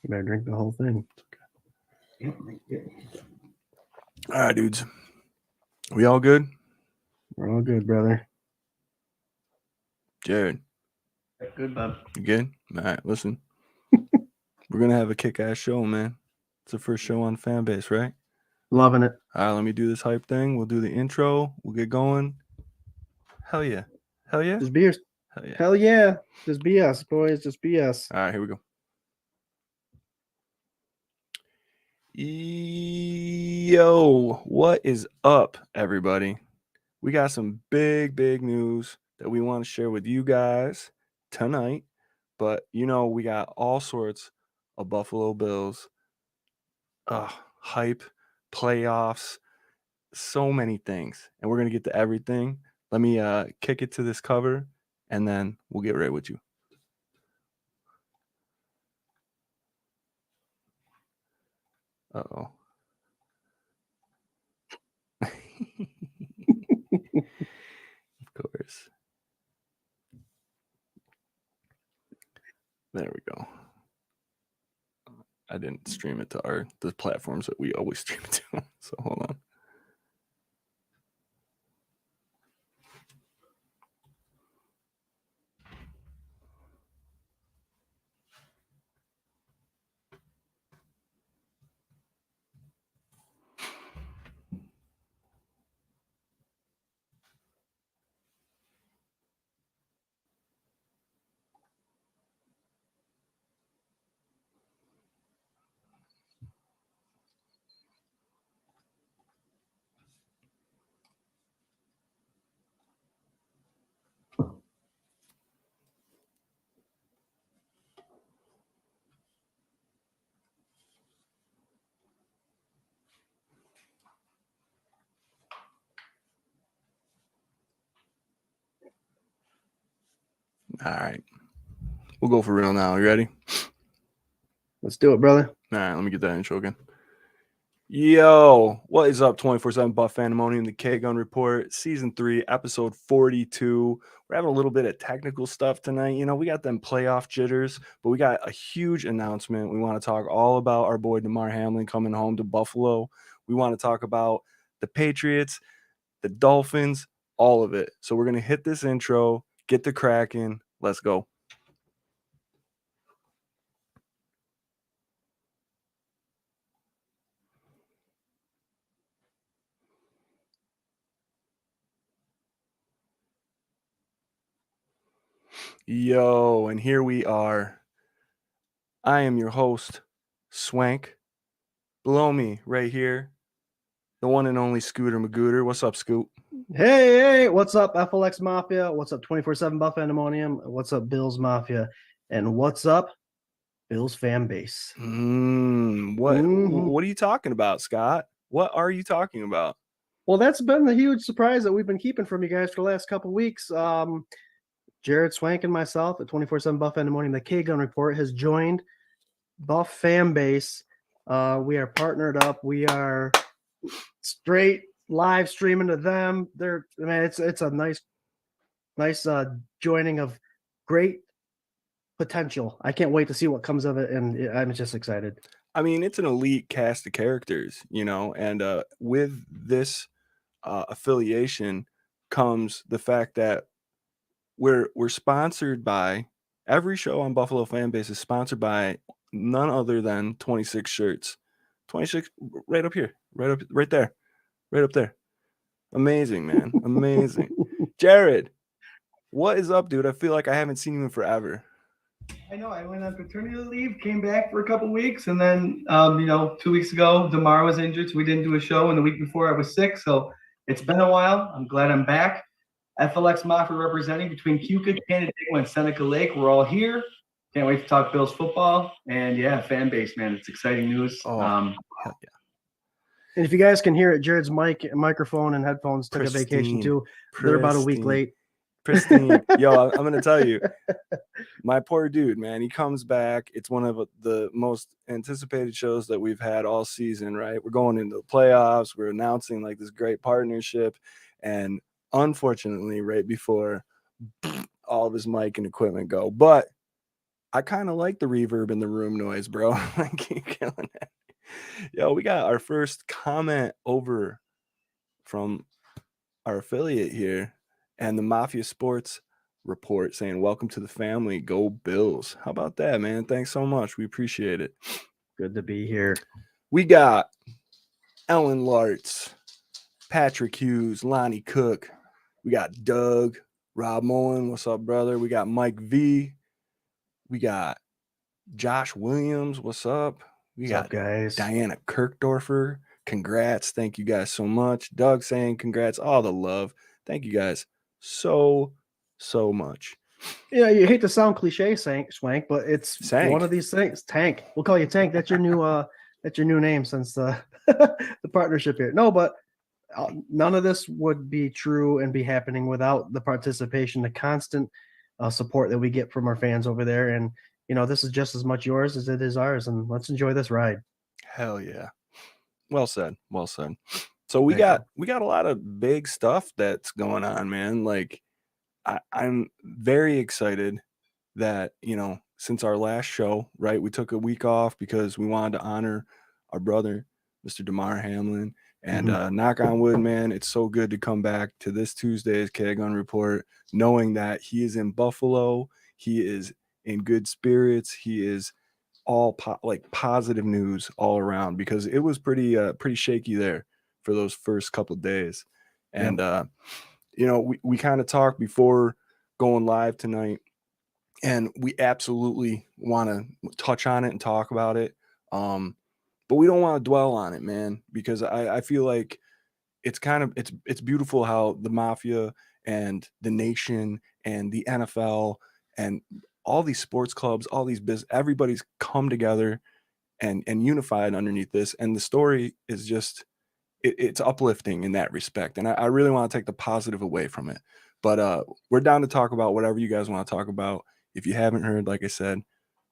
You better drink the whole thing. Yeah. All right, dudes. We all good? We're all good, brother. Jarrod, Good, bub. you good? All right, listen. We're going to have a kick-ass show, man. It's the first show on Fanbase, right? Loving it. All right, let me do this hype thing. We'll do the intro. We'll get going. Hell yeah. Hell yeah? Just be us. Hell yeah. Hell yeah. Just be us, boys. Just be us. All right, here we go. Yo, what is up, everybody? We got some big news that we want to share with you guys tonight. But, we got all sorts of Buffalo Bills hype, playoffs, so many things. And we're going to get to everything. Let me kick it to this cover, and then we'll get right with you. Uh-oh. Of course. There we go. I didn't stream it to the platforms that we always stream it to. So hold on. All right. We'll go for real now. You ready? Let's do it, brother. All right, let me get that intro again. Yo, what is up, 24/7 Buff Pandemonium, the K-Gun Report, Season 3, Episode 42. We're having a little bit of technical stuff tonight. We got them playoff jitters, but we got a huge announcement. We want to talk all about our boy DeMar Hamlin coming home to Buffalo. We want to talk about the Patriots, the Dolphins, all of it. So we're going to hit this intro, get the cracking. Let's go. Yo, and here we are. I am your host, Swank. Below me, right here, the one and only Scooter Magooter. What's up, Scoot? Hey, what's up, FLX Mafia? What's up, 24/7 Buff Pandemonium? What's up, Bills Mafia? And what's up, Bills fan base? What are you talking about, Scott? What are you talking about? Well, that's been the huge surprise that we've been keeping from you guys for the last couple of weeks. Jarrod, Swank, and myself at 24/7 Buff Pandemonium, the K-Gun Report, has joined Buff fan base. We are partnered up. We are straight live streaming to them. It's a nice joining of great potential. I can't wait to see what comes of it, and I'm just excited. I mean, it's an elite cast of characters, and with this affiliation comes the fact that we're sponsored by, every show on Buffalo Fanbase is sponsored by none other than 26 shirts. 26 right up here, right there. Amazing, man. Amazing. Jarrod, what is up, dude? I feel like I haven't seen you in forever. I know. I went on paternity leave, came back for a couple weeks, and then 2 weeks ago, DeMar was injured, so we didn't do a show. And the week before, I was sick, so it's been a while. I'm glad I'm back. FLX Mafia representing between Cuca, Canandaigua, and Seneca Lake. We're all here. Can't wait to talk Bills football. And yeah, fan base, man. It's exciting news. Hell yeah. And if you guys can hear it, Jared's microphone and headphones took a vacation too. They're about a week late. Pristine. Yo, I'm going to tell you, my poor dude, man, he comes back. It's one of the most anticipated shows that we've had all season, right? We're going into the playoffs. We're announcing like this great partnership. And unfortunately, right before all of his mic and equipment go. But I kind of like the reverb in the room noise, bro. Like, you're killing it. Yo, we got our first comment over from our affiliate here and the Mafia Sports Report saying, "Welcome to the family. Go Bills." How about that, man? Thanks so much. We appreciate it. Good to be here. We got Ellen Lartz, Patrick Hughes, Lonnie Cook. We got Doug, Rob Mullen. What's up, brother? We got Mike V. We got Josh Williams. What's up? We What's got up, guys? Diana Kirkdorfer. Congrats. Thank you guys so much. Doug saying congrats. All the love. Thank you guys so much. Yeah, you hate to sound cliche, Swank, but it's Sank. one of these things. Tank. We'll call you Tank. That's your new name since the the partnership here. No, but none of this would be true and be happening without the participation, the constant support that we get from our fans over there. And this is just as much yours as it is ours. And let's enjoy this ride. Hell yeah. Well said. Well said. So we Thank got a lot of big stuff that's going on, man. Like I'm very excited that, since our last show, right, we took a week off because we wanted to honor our brother, Mr. DeMar Hamlin. And knock on wood, man, it's so good to come back to this Tuesday's K-Gun Report, knowing that he is in Buffalo. He is in good spirits. He is all positive news all around, because it was pretty shaky there for those first couple of days. And, we kind of talked before going live tonight, and we absolutely want to touch on it and talk about it. But we don't want to dwell on it, man, because I feel like it's it's beautiful how the Mafia and the nation and the NFL and all these sports clubs, all these everybody's come together and unified underneath this. And the story is just, it's uplifting in that respect. And I really want to take the positive away from it. But we're down to talk about whatever you guys want to talk about. If you haven't heard, like I said,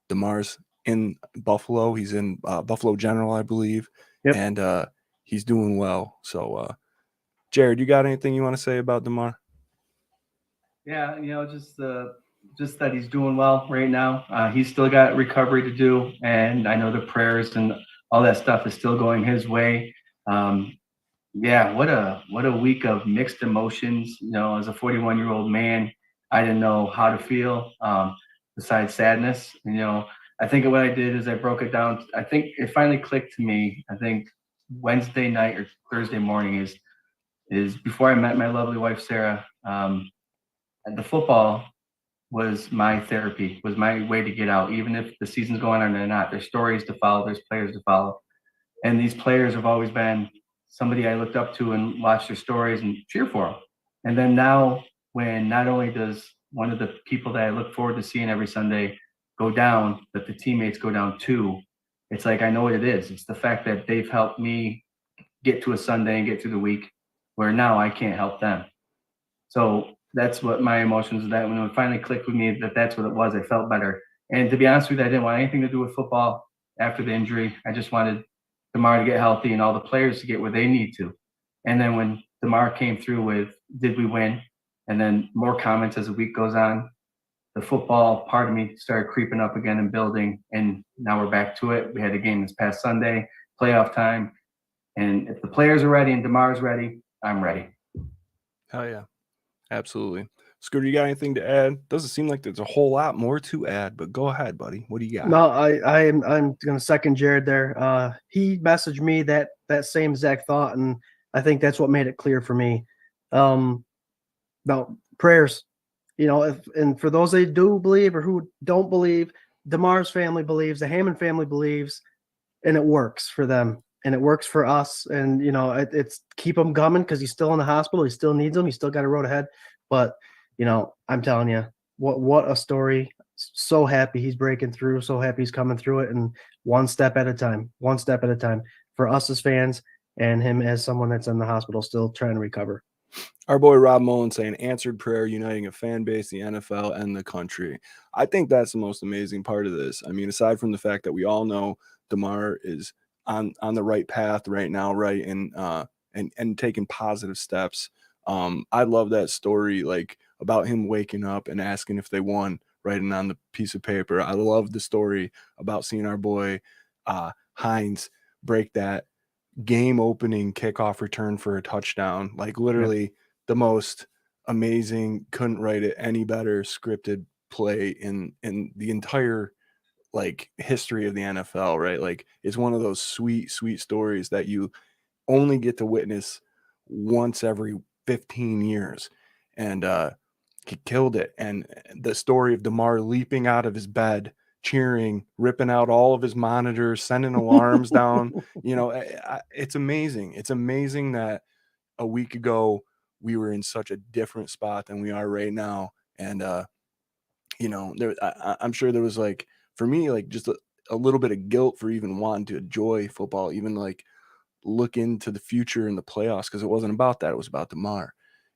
DeMar's in Buffalo. He's in Buffalo General, I believe. Yep. And he's doing well. So, Jarrod, you got anything you want to say about DeMar? Yeah, just that he's doing well right now. He's still got recovery to do, and I know the prayers and all that stuff is still going his way. Yeah, what a week of mixed emotions. As a 41-year-old man, I didn't know how to feel besides sadness. I think what I did is I broke it down. I think it finally clicked to me. I think Wednesday night or Thursday morning is before I met my lovely wife Sarah. The football was my therapy, was my way to get out, even if the season's going on or not. There's stories to follow, there's players to follow. And these players have always been somebody I looked up to and watched their stories and cheer for them. And then now, when not only does one of the people that I look forward to seeing every Sunday go down, but the teammates go down too, it's like I know what it is. It's the fact that they've helped me get to a Sunday and get through the week, where now I can't help them. So that's what my emotions, that when it finally clicked with me, that's what it was. I felt better. And to be honest with you, I didn't want anything to do with football after the injury. I just wanted DeMar to get healthy and all the players to get where they need to. And then when DeMar came through with, did we win? And then more comments as the week goes on, the football part of me started creeping up again and building. And now we're back to it. We had a game this past Sunday, playoff time. And if the players are ready and DeMar's ready, I'm ready. Hell yeah. Absolutely. Scooter, you got anything to add? Doesn't seem like there's a whole lot more to add, but go ahead, buddy. What do you got? No, I'm going to second Jarrod there. He messaged me that same exact thought, and I think that's what made it clear for me. Now, prayers, and for those that do believe or who don't believe, DeMar's family believes, the Hammond family believes, and it works for them. And it works for us. And, it's keep him coming because he's still in the hospital. He still needs him. He's still got a road ahead. But, I'm telling you, what a story. So happy he's breaking through. So happy he's coming through it. And one step at a time for us as fans and him as someone that's in the hospital still trying to recover. Our boy Rob Mullen saying, answered prayer, uniting a fan base, the NFL, and the country. I think that's the most amazing part of this. I mean, aside from the fact that we all know DeMar is on the right path right now, right? And taking positive steps. I love that story, like about him waking up and asking if they won, writing on the piece of paper. I love the story about seeing our boy Hines break that game-opening kickoff return for a touchdown. Like literally the most amazing, couldn't write it any better scripted play in the entire like history of the NFL, right? Like it's one of those sweet stories that you only get to witness once every 15 years. And he killed it. And the story of DeMar leaping out of his bed, cheering, ripping out all of his monitors, sending alarms down, it's amazing. It's amazing that a week ago we were in such a different spot than we are right now. And I'm sure there was like, for me, like just a little bit of guilt for even wanting to enjoy football, even like look into the future in the playoffs, because it wasn't about that. It was about DeMar.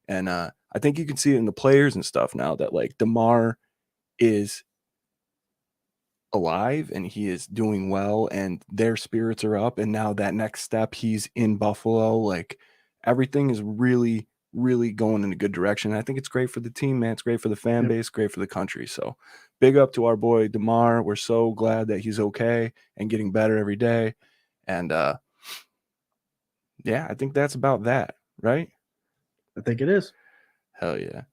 And I think you can see it in the players and stuff now that like DeMar is alive and he is doing well and their spirits are up. And now that next step, he's in Buffalo. Like everything is really going in a good direction. I think it's great for the team, man. It's great for the fan base, great for the country. So big up to our boy DeMar. We're so glad that he's okay and getting better every day. And yeah, I think that's about that, right? I think it is. Hell yeah.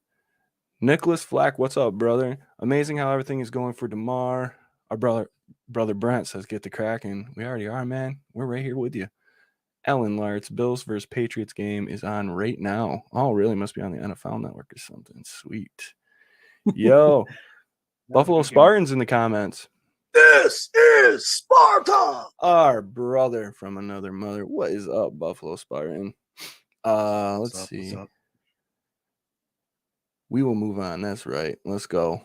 Nicholas Flack, what's up, brother? Amazing how everything is going for DeMar. Our brother Brent says, get the cracking. We already are, man. We're right here with you. Ellen Lartz, Bills versus Patriots game is on right now. Oh, really? Must be on the NFL Network or something. Sweet. Yo, Buffalo Spartans in the comments. This is Sparta. Our brother from another mother. What is up, Buffalo Spartan? Let's see. What's up? We will move on. That's right. Let's go.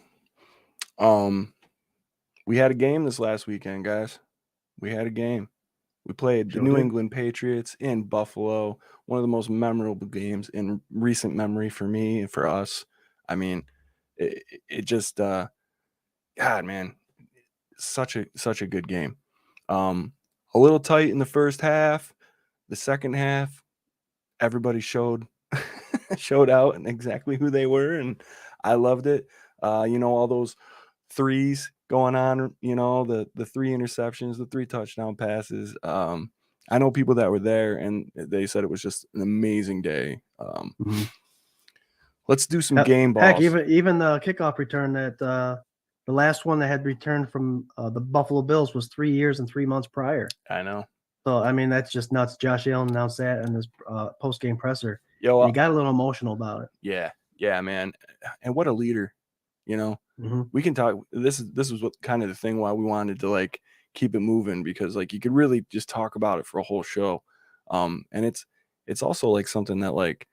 We had a game this last weekend, guys. We had a game. We played the New England Patriots in Buffalo. One of the most memorable games in recent memory for me and for us. I mean, it just, God, man, such a good game. A little tight in the first half. The second half, everybody showed out and exactly who they were, and I loved it. All those threes going on, the 3 interceptions, the 3 touchdown passes. I know people that were there and they said it was just an amazing day. Let's do some game balls. Heck, even the kickoff return that the last one that had returned from the Buffalo Bills was 3 years and 3 months prior. I know. So I mean, that's just nuts. Josh Allen announced that in his post-game presser. Yo, he got a little emotional about it. Yeah, man. And what a leader, We can talk. This was what kind of the thing why we wanted to like keep it moving, because like you could really just talk about it for a whole show. And it's also like something that like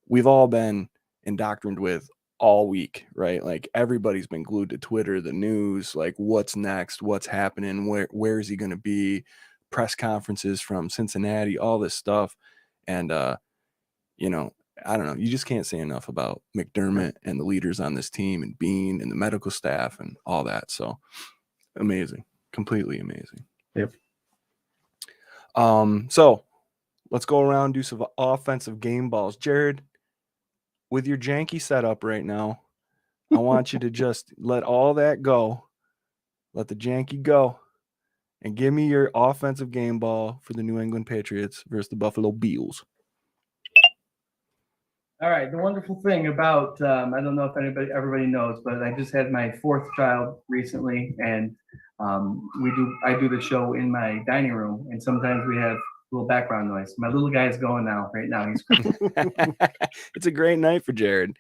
we've all been indoctrined with all week, right? Like everybody's been glued to Twitter, the news, like what's next, what's happening, where is he going to be, press conferences from Cincinnati, all this stuff. And I don't know. You just can't say enough about McDermott and the leaders on this team and Bean and the medical staff and all that. So amazing, completely amazing. Yep. So let's go around and do some offensive game balls. Jarrod, with your janky setup right now, I want you to just let all that go. Let the janky go. And give me your offensive game ball for the New England Patriots versus the Buffalo Bills. All right. The wonderful thing about I don't know if everybody knows, but I just had my 4th child recently, and I do the show in my dining room, and sometimes we have a little background noise. My little guy's going now. Right now, he's. It's a great night for Jarrod.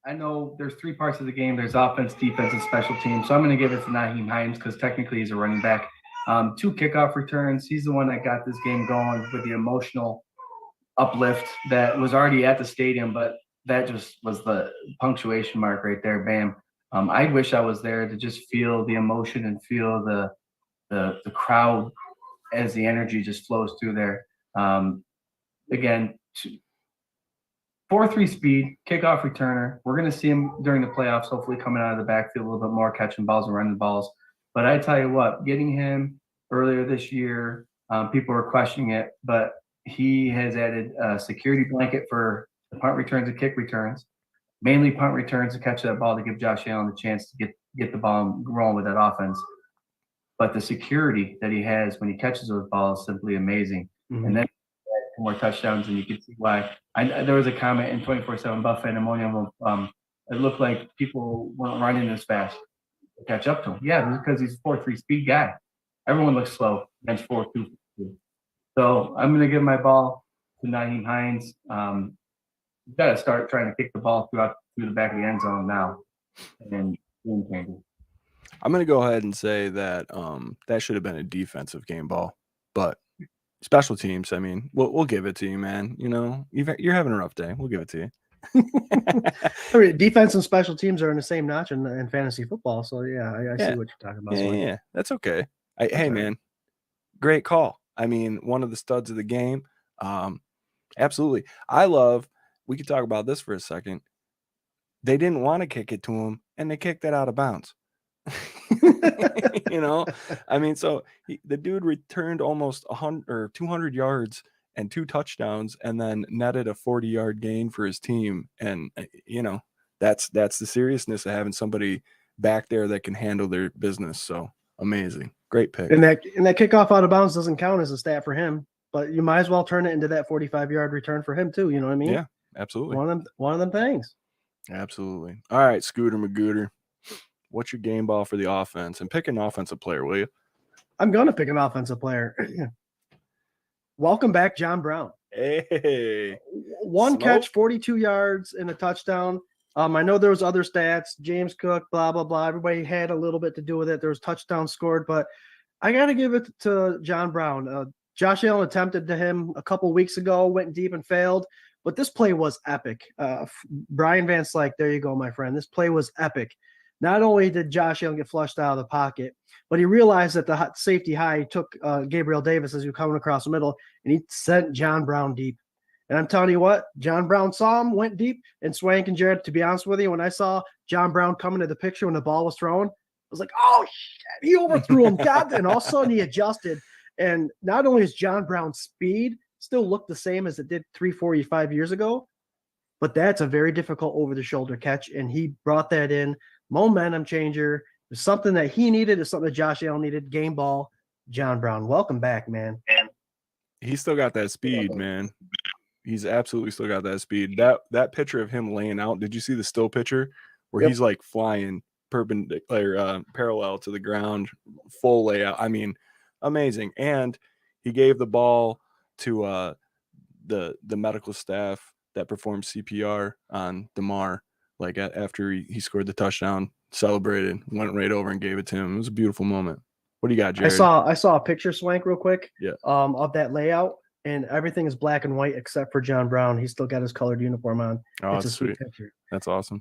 I know there's 3 parts of the game. There's offense, defense, and special teams. So I'm going to give it to Nyheim Hines because technically he's a running back. 2 kickoff returns. He's the one that got this game going with the emotional uplift that was already at the stadium, but that just was the punctuation mark right there. Bam. I wish I was there to just feel the emotion and feel the crowd as the energy just flows through there. Again, 4.3 speed, kickoff returner. We're going to see him during the playoffs, hopefully coming out of the backfield a little bit more, catching balls and running balls. But I tell you what, getting him earlier this year, people were questioning it, but he has added a security blanket for the punt returns and kick returns. mainly punt returns to catch that ball to give Josh Allen a chance to get the ball rolling with that offense. But the security that he has when he catches those balls is simply amazing. Mhm. And then more touchdowns, and you can see why. There was a comment in 24/7 Buff Pandemonium. It looked like people weren't running as fast to catch up to him. Yeah, because he's a 4.3 speed guy. Everyone looks slow against 4.2. So I'm going to give my ball to Nyheim Hines. You've got to start trying to kick the ball through the back of the end zone now. And I'm going to go ahead and say that that should have been a defensive game ball, but special teams, I mean, we'll give it to you, man. You know, you're having a rough day. We'll give it to you. I mean, defense and special teams are in the same notch in fantasy football. So yeah, I see what you're talking about. Yeah, that's okay. Hey, man, great call. I mean, one of the studs of the game. Absolutely. We could talk about this for a second. They didn't want to kick it to him, and they kicked it out of bounds. You know, I mean, so the dude returned almost 100 or 200 yards and 2 touchdowns, and then netted a 40-yard gain for his team. And you know, that's the seriousness of having somebody back there that can handle their business. So amazing, great pick. And that kickoff out of bounds doesn't count as a stat for him, but you might as well turn it into that 45-yard return for him too. You know what I mean? Yeah, absolutely. One of them things. Absolutely. All right, Scooter Magooter, what's your game ball for the offense? And pick an offensive player, will you? I'm going to pick an offensive player. Welcome back, John Brown. Hey. One catch, 42 yards, and a touchdown. I know there was other stats, James Cook, blah, blah, blah. Everybody had a little bit to do with it. There was touchdowns scored, but I got to give it to John Brown. Josh Allen attempted to him a couple weeks ago, went deep and failed, but this play was epic. Brian Van Slyke, there you go, my friend. This play was epic. Not only did Josh Allen get flushed out of the pocket, but he realized that the safety high took Gabriel Davis as he was coming across the middle, and he sent John Brown deep. And I'm telling you what, John Brown saw him, went deep, and Swank and Jarrod, to be honest with you, when I saw John Brown come into the picture when the ball was thrown, I was like, oh, shit, he overthrew him. God, and all of a sudden he adjusted. And not only is John Brown's speed still look the same as it did 5 years ago, but that's a very difficult over-the-shoulder catch, and he brought that in. Momentum changer. It's something that he needed. It's something that Josh Allen needed. Game ball, John Brown. Welcome back, man. He's still got that speed, man. He's absolutely still got that speed. That picture of him laying out, did you see the still picture where he's like flying perpendicular, parallel to the ground, full layout? I mean, amazing. And he gave the ball to the medical staff that performed CPR on DeMar. Like after he scored the touchdown, celebrated, went right over and gave it to him. It was a beautiful moment. What do you got, Jarrod? I saw a picture, Swank, real quick. Yeah. Of that layout, and everything is black and white except for John Brown. He's still got his colored uniform on. Oh, it's a sweet picture. That's awesome.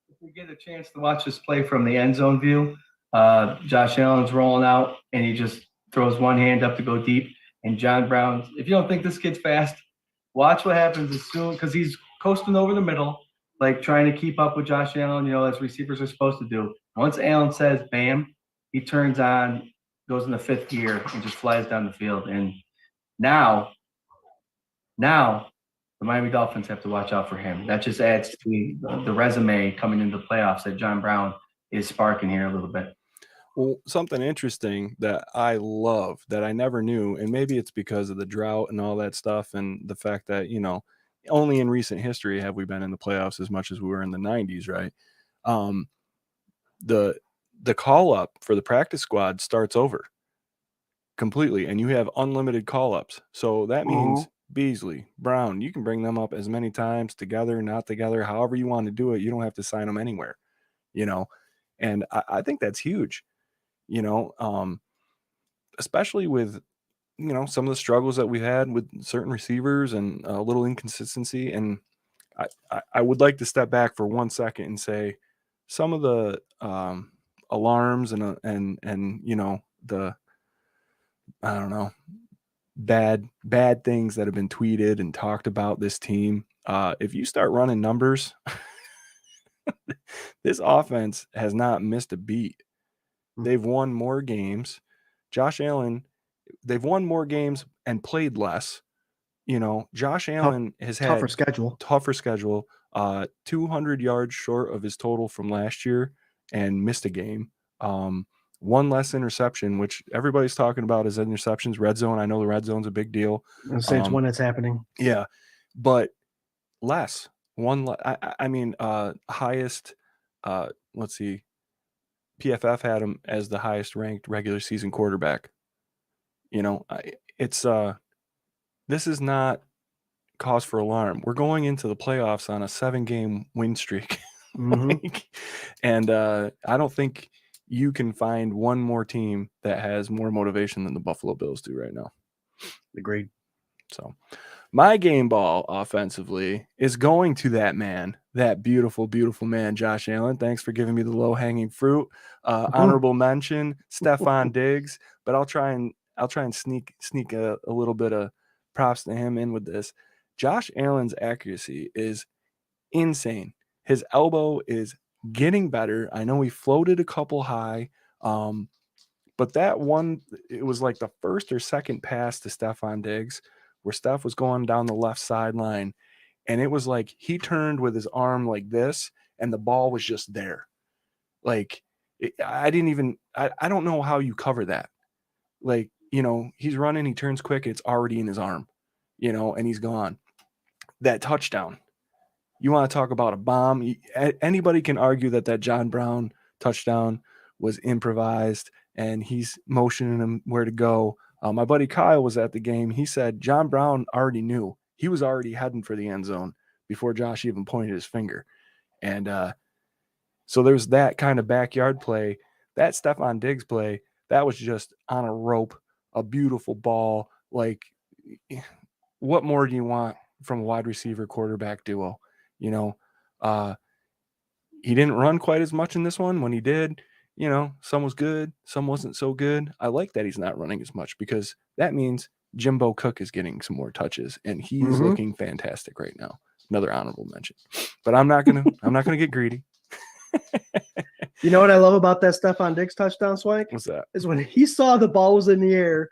If we get a chance to watch this play from the end zone view, Josh Allen's rolling out, and he just throws one hand up to go deep. And John Brown, if you don't think this kid's fast, watch what happens as soon, because he's coasting over the middle, like trying to keep up with Josh Allen, you know, as receivers are supposed to do. Once Allen says bam, he turns on, goes in the 5th gear, and just flies down the field. And now the Miami Dolphins have to watch out for him. That just adds to the resume coming into the playoffs that John Brown is sparking here a little bit. Well, something interesting that I love that I never knew, and maybe it's because of the drought and all that stuff, and the fact that, you know, only in recent history have we been in the playoffs as much as we were in the 90s, right? The call up for the practice squad starts over completely, and you have unlimited call ups. So that means Beasley, Brown, you can bring them up as many times together, not together, however you want to do it. You don't have to sign them anywhere, you know, and I think that's huge, you know, especially with, you know, some of the struggles that we had with certain receivers and a little inconsistency. And I would like to step back for 1 second and say some of the alarms and you know, the, I don't know, bad things that have been tweeted and talked about this team. If you start running numbers, this offense has not missed a beat. They've won more games. Josh Allen, they've won more games and played less, Josh Allen has had tougher schedule. 200 yards short of his total from last year and missed a game. One less interception, which everybody's talking about is interceptions, red zone. I know the red zone's a big deal. Since when it's happening. Yeah, but less. Highest, let's see, PFF had him as the highest ranked regular season quarterback. This is not cause for alarm. We're going into the playoffs on a 7-game win streak. And I don't think you can find one more team that has more motivation than the Buffalo Bills do right now. Agreed. So my game ball offensively is going to that man, that beautiful, beautiful man, Josh Allen. Thanks for giving me the low-hanging fruit. Honorable mention, Stephon Diggs, but I'll try and sneak a little bit of props to him in with this. Josh Allen's accuracy is insane. His elbow is getting better. I know he floated a couple high, but that one, it was like the first or second pass to Stephon Diggs where Steph was going down the left sideline, and it was like he turned with his arm like this, and the ball was just there. Like, I don't know how you cover that. Like, he's running, he turns quick, it's already in his arm, and he's gone. That touchdown. You want to talk about a bomb? Anybody can argue that John Brown touchdown was improvised and he's motioning him where to go. My buddy Kyle was at the game. He said John Brown already knew. He was already heading for the end zone before Josh even pointed his finger. And so there's that kind of backyard play. That Stephon Diggs play, that was just on a rope, a beautiful ball. Like, what more do you want from a wide receiver quarterback duo? He didn't run quite as much in this one. When he did, some was good, some wasn't so good. I like that he's not running as much because that means Jimbo Cook is getting some more touches and he's looking fantastic right now. Another honorable mention, but I'm not gonna get greedy. You know what I love about that Stephon Diggs touchdown, Swank? What's that? Is when he saw the ball was in the air,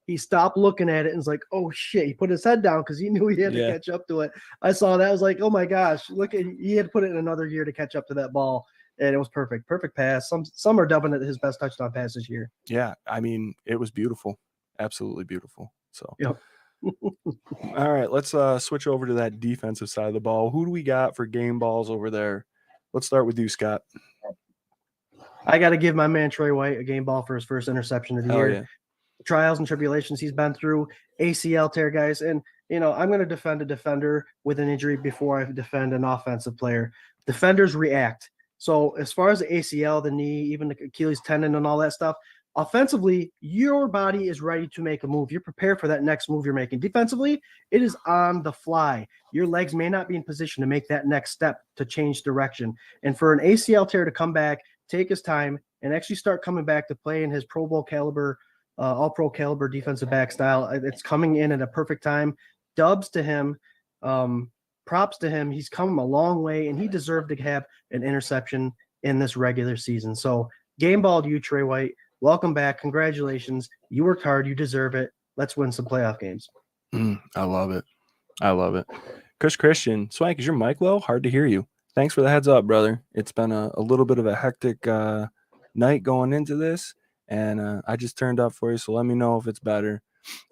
he stopped looking at it and was like, oh shit. He put his head down because he knew he had to catch up to it. I saw that. I was like, oh my gosh, he had to put it in another year to catch up to that ball. And it was perfect. Perfect pass. Some are dubbing it his best touchdown pass this year. Yeah. I mean, it was beautiful. Absolutely beautiful. So, yep. All right, let's switch over to that defensive side of the ball. Who do we got for game balls over there? Let's start with you, Scott. I got to give my man Troy White a game ball for his first interception of the year. Yeah. Trials and tribulations he's been through, ACL tear, guys. And, I'm going to defend a defender with an injury before I defend an offensive player. Defenders react. So as far as the ACL, the knee, even the Achilles tendon and all that stuff, offensively, your body is ready to make a move. You're prepared for that next move you're making. Defensively, it is on the fly. Your legs may not be in position to make that next step to change direction. And for an ACL tear to come back, take his time, and actually start coming back to play in his Pro Bowl caliber, all-pro caliber defensive back style, it's coming in at a perfect time. Dubs to him. Props to him. He's come a long way, and he deserved to have an interception in this regular season. So game ball to you, Trey White. Welcome back. Congratulations. You worked hard. You deserve it. Let's win some playoff games. I love it. I love it. Christian, Swank, is your mic low? Hard to hear you. Thanks for the heads up, brother. It's been a little bit of a hectic night going into this, and I just turned up for you, so let me know if it's better.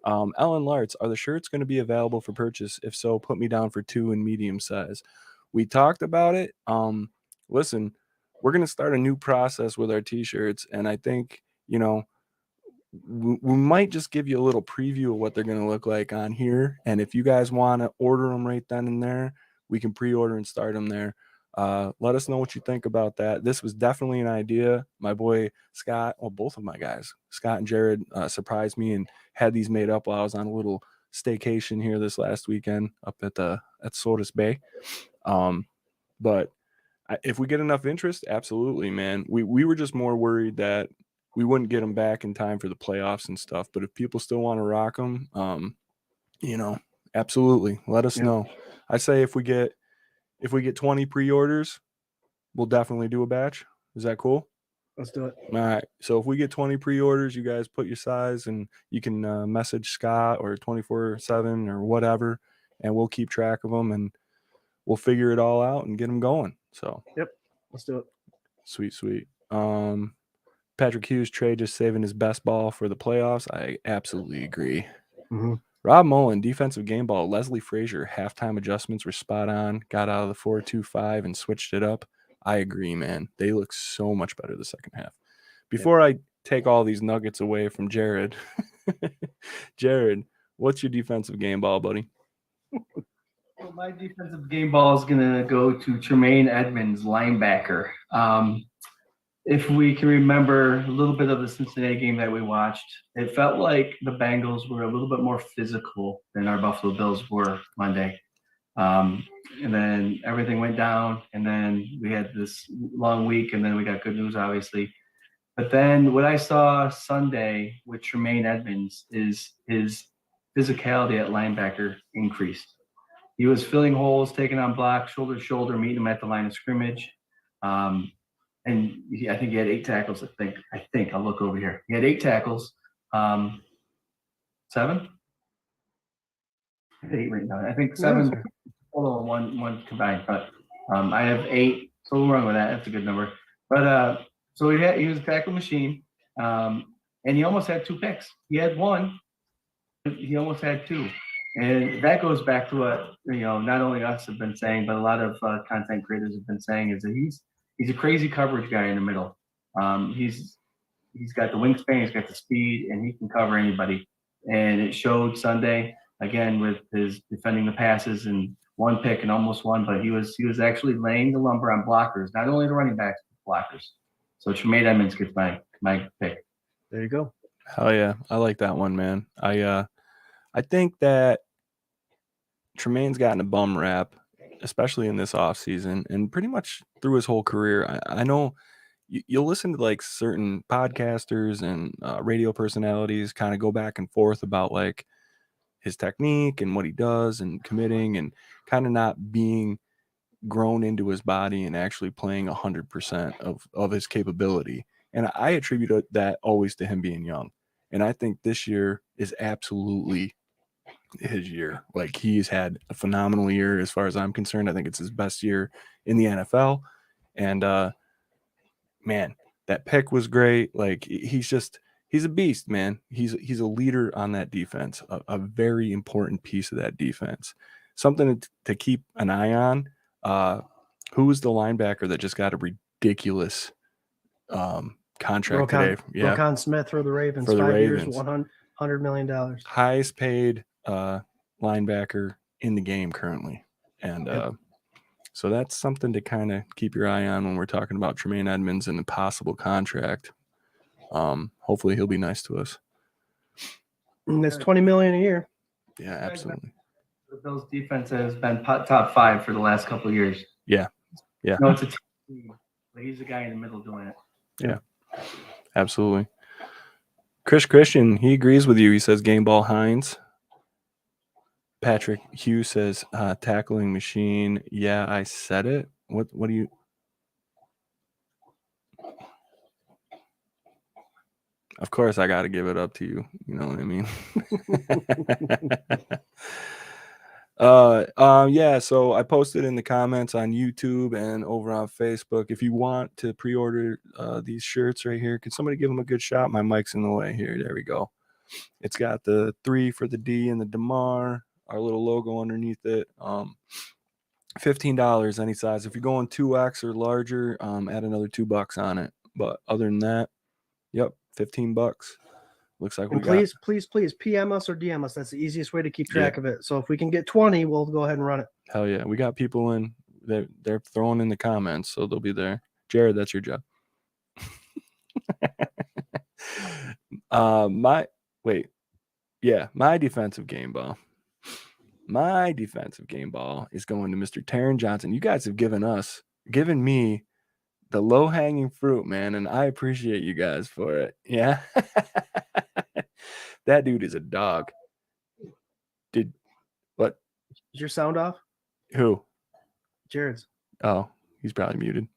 Ellen Lartz, are the shirts going to be available for purchase? If so, put me down for 2 in medium size. We talked about it. Listen, we're going to start a new process with our t-shirts, and I think, we might just give you a little preview of what they're going to look like on here. And if you guys want to order them right then and there, we can pre-order and start them there. Let us know what you think about that. This was definitely an idea. My boy Scott, well, both of my guys, Scott and Jarrod, surprised me and had these made up while I was on a little staycation here this last weekend up at Sodus Bay. But if we get enough interest, absolutely, man. We were just more worried that we wouldn't get them back in time for the playoffs and stuff. But if people still want to rock them, absolutely, let us know. I say if we get 20 pre-orders, we'll definitely do a batch. Is that cool? Let's do it. All right. So if we get 20 pre-orders, you guys put your size and you can message Scott or 24/7 or whatever, and we'll keep track of them and we'll figure it all out and get them going. So Yep. Let's do it. sweet. Patrick Hughes trade just saving his best ball for the playoffs. I absolutely agree. Mm-hmm. Rob Mullen, defensive game ball. Leslie Frazier, halftime adjustments were spot on. Got out of the 4-2-5 and switched it up. I agree, man. They look so much better the second half. Before I take all these nuggets away from Jarrod, Jarrod, what's your defensive game ball, buddy? Well, my defensive game ball is going to go to Tremaine Edmonds, linebacker. If we can remember a little bit of the Cincinnati game that we watched, it felt like the Bengals were a little bit more physical than our Buffalo Bills were Monday. And then everything went down, and then we had this long week, and then we got good news, obviously. But then what I saw Sunday with Tremaine Edmonds is his physicality at linebacker increased. He was filling holes, taking on blocks, shoulder to shoulder, meeting him at the line of scrimmage. And I think he had 8 tackles. I think I'll look over here. He had 8 tackles. 7? I have 8 right now. I think 7 total, one combined. But I have 8, so we'll run with that. That's a good number. But so he was a tackle machine, and he almost had 2 picks. He had 1. He almost had 2. And that goes back to what, not only us have been saying, but a lot of content creators have been saying, is that he's a crazy coverage guy in the middle. He's got the wingspan, he's got the speed, and he can cover anybody. And it showed Sunday again with his defending the passes and 1 pick and almost 1, but he was actually laying the lumber on blockers, not only the running backs, but blockers. So Tremaine Edmonds gets my pick. There you go. Hell yeah, I like that one, man. I think that Tremaine's gotten a bum rap, especially in this offseason and pretty much through his whole career. I know you'll listen to like certain podcasters and radio personalities kind of go back and forth about like his technique and what he does and committing and kind of not being grown into his body and actually playing 100% of his capability. And I attribute that always to him being young. And I think this year is absolutely his year. Like, he's had a phenomenal year as far as I'm concerned. I think it's his best year in the NFL. And man, that pick was great. Like, he's a beast, man. He's a leader on that defense, a very important piece of that defense. Something to keep an eye on. Who was the linebacker that just got a ridiculous contract today? Yeah, Roquan Smith for the Ravens. For the 5 Ravens. years, $100 million. Highest paid linebacker in the game currently. And so that's something to kind of keep your eye on when we're talking about Tremaine Edmonds and the possible contract. Hopefully he'll be nice to us. And that's $20 million a year. Yeah, absolutely. The Bills defense has been top 5 for the last couple of years. Yeah. No, it's a team, but he's the guy in the middle doing it. Yeah, absolutely. Christian, he agrees with you. He says game ball Hines. Patrick Hughes says tackling machine. Yeah, I said it. What do you? Of course, I got to give it up to you. You know what I mean? Yeah, so I posted in the comments on YouTube and over on Facebook. If you want to pre-order these shirts right here, can somebody give them a good shot? My mic's in the way here. There we go. It's got the 3 for the D and the DeMar, our little logo underneath it. $15 any size. If you're going 2X or larger, add another $2 on it. But other than that, yep, $15. Looks like we got. Please PM us or DM us. That's the easiest way to keep track of it. So if we can get 20, we'll go ahead and run it. Hell yeah, we got people in. They're throwing in the comments, so they'll be there. Jarrod, that's your job. My defensive game ball. My defensive game ball is going to Mr. Taron Johnson. You guys have given me the low-hanging fruit, man, and I appreciate you guys for it. Yeah. That dude is a dog. What? Is your sound off? Who? Jared's. Oh, he's probably muted.